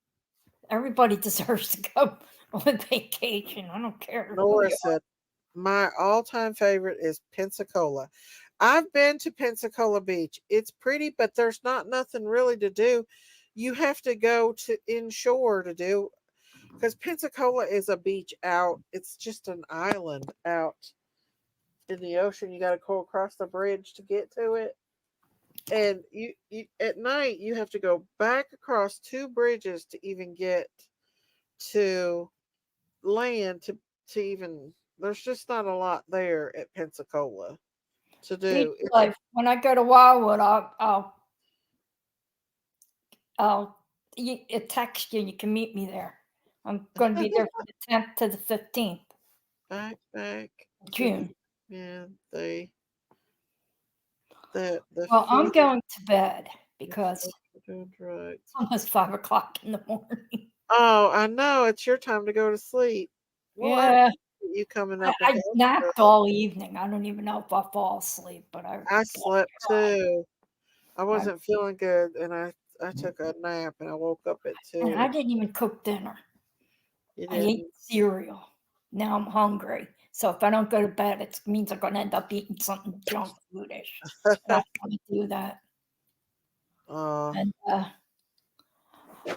everybody deserves to go on vacation. I don't care who Nora you said, my all-time favorite is Pensacola. I've been to Pensacola Beach. It's pretty, but there's not nothing really to do. You have to go to inshore to do because Pensacola is a beach out. It's just an island out in the ocean. You got to go across the bridge to get to it. And you at night you have to go back across two bridges to even get to land to even there's just not a lot there at Pensacola to beach do. It's life. When I go to Wildwood, I'll text you. You can meet me there. I'm going to be there from the 10th to the 15th back of to the June. yeah, the Well, I'm food going to bed the because food drugs. it's almost 5 o'clock in the morning. Oh, I know it's your time to go to sleep. Well, I Yeah, appreciate you coming up and I helping us. napped all evening. I don't even know if I'll fall asleep, but I I slept. slept too. I I, wasn't feeling good, and I took a nap, and I woke up at and I 2. didn't even cook dinner. You I ate didn't. cereal. Now I'm hungry. So if I don't go to bed, it means I'm going to end up eating something junk foodish. And I don't want to do that. uh, And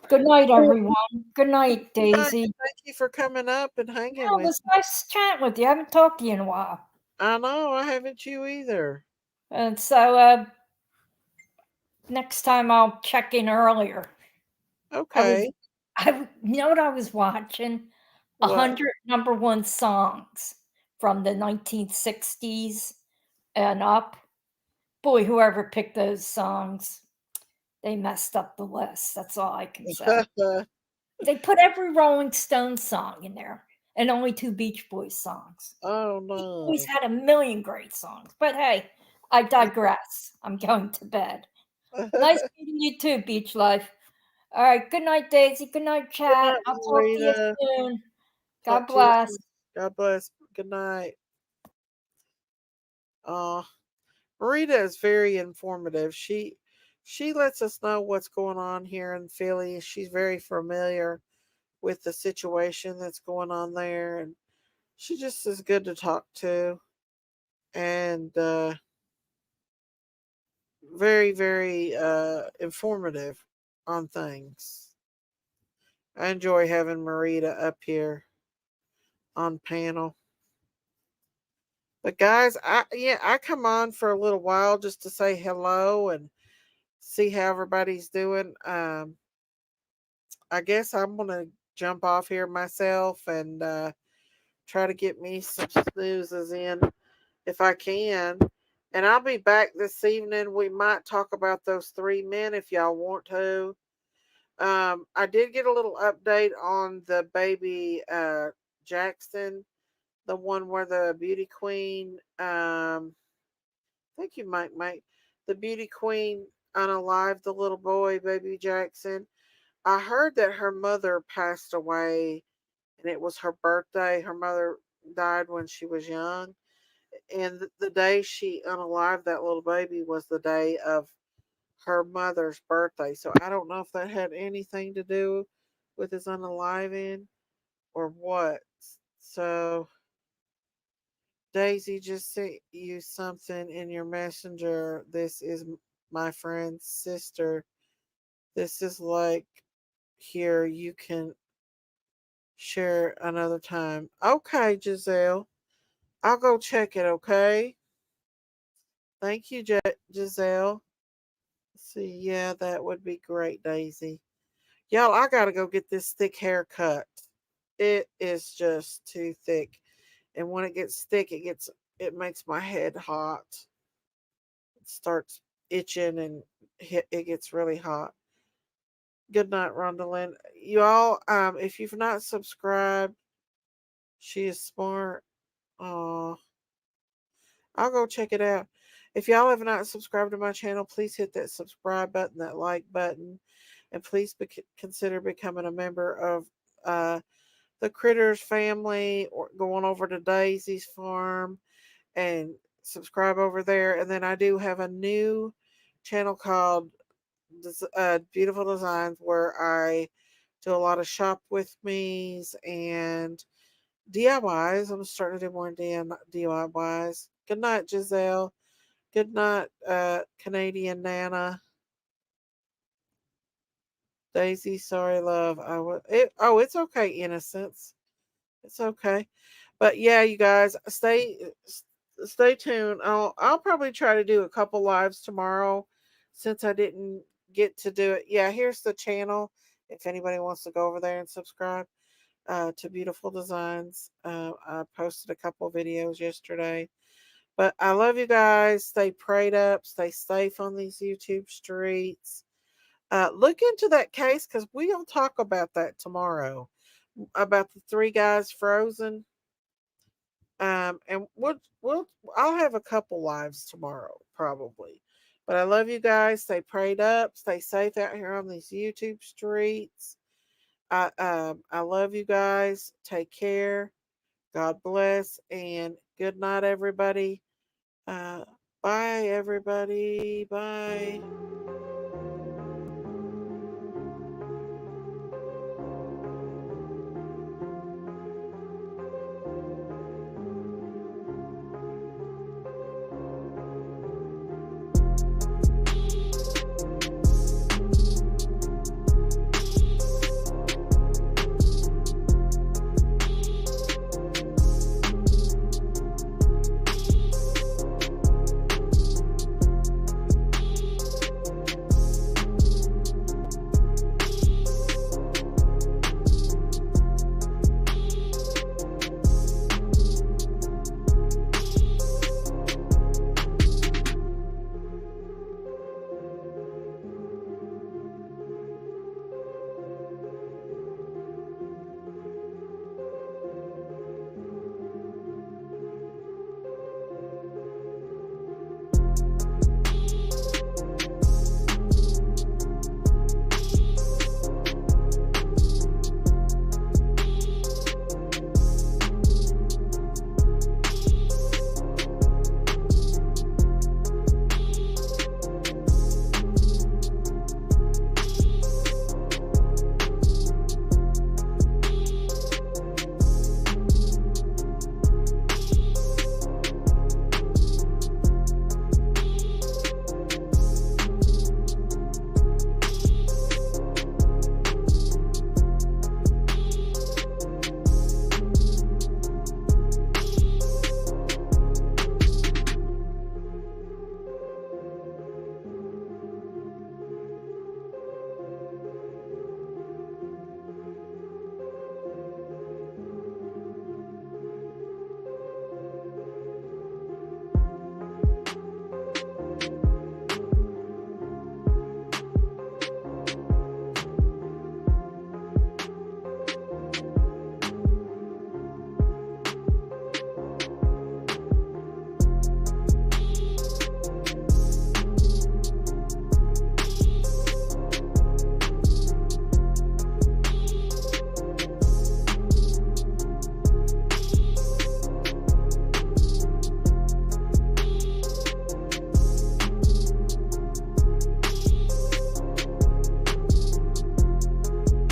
good night, everyone. Good night, Good night. Daisy. Thank you for coming up and hanging Yeah, it with was me. nice chatting with you. I haven't talked to you in a while. I know I haven't you either. And so next time I'll check in earlier. Okay. You know what I was watching? What? 100 number one songs from the 1960s and up. Boy, whoever picked those songs, they messed up the list. That's all I can say. They put every Rolling Stones song in there and only 2 Beach Boys songs. Oh Beach no. Boys had a million great songs. But hey, I digress. I'm going to bed. Nice meeting you too, Beach Life. All right. Good night, Daisy. Good night, Good chat. night, I'll talk to you Rita. soon. Talk God to you bless. soon. God bless. Good night. Uh Rita is very informative. She lets us know what's going on here in Philly. She's very familiar with the situation that's going on there, and she just is good to talk to, and very informative on things. I enjoy having Marita up here on panel. But guys, I come on for a little while just to say hello and see how everybody's doing. I guess I'm gonna jump off here myself and try to get me some snoozes in if I can. And I'll be back this evening. We might talk about those 3 men if y'all want to. I did get a little update on the baby Jackson, the one where the beauty queen. I think you might make the beauty queen unalive the little boy, baby Jackson. I heard that her mother passed away, and it was her birthday. Her mother died when she was young, and the day she unalived that little baby was the day of her mother's birthday. So I don't know if that had anything to do with his unaliving or what. So Daisy just sent you something in your messenger. This is my friend's sister. This is like here you can share another time. Okay, Giselle. I'll go check it, okay? Thank you, Giselle. See, yeah, that would be great, Daisy. Y'all, I gotta go get this thick hair cut. It is just too thick. And when it gets thick, it makes my head hot. It starts itching and it gets really hot. Good night, Rondalyn. You all, if you've not subscribed, she is smart. Oh, I'll go check it out. If y'all have not subscribed to my channel, please hit that subscribe button, that like button, and please consider becoming a member of the Critters family or going over to Daisy's farm and subscribe over there. And then I do have a new channel called Beautiful Designs where I do a lot of shop with me's and DIYs. I'm starting to do more DIYs. Good night, Giselle. Good night, Canadian Nana. Daisy, sorry, love. It's okay, Innocence. It's okay. But yeah, you guys, stay tuned. I'll probably try to do a couple lives tomorrow since I didn't get to do it. Yeah, here's the channel if anybody wants to go over there and subscribe to Beautiful Designs. I posted a couple videos yesterday. But I love you guys. Stay prayed up. Stay safe on these YouTube streets. Look into that case because we'll talk about that tomorrow about the three guys frozen. And I'll have a couple lives tomorrow probably. But I love you guys. Stay prayed up. Stay safe out here on these YouTube streets. I love you guys. Take care. God bless and good night, everybody. Uh, Bye, everybody. Bye.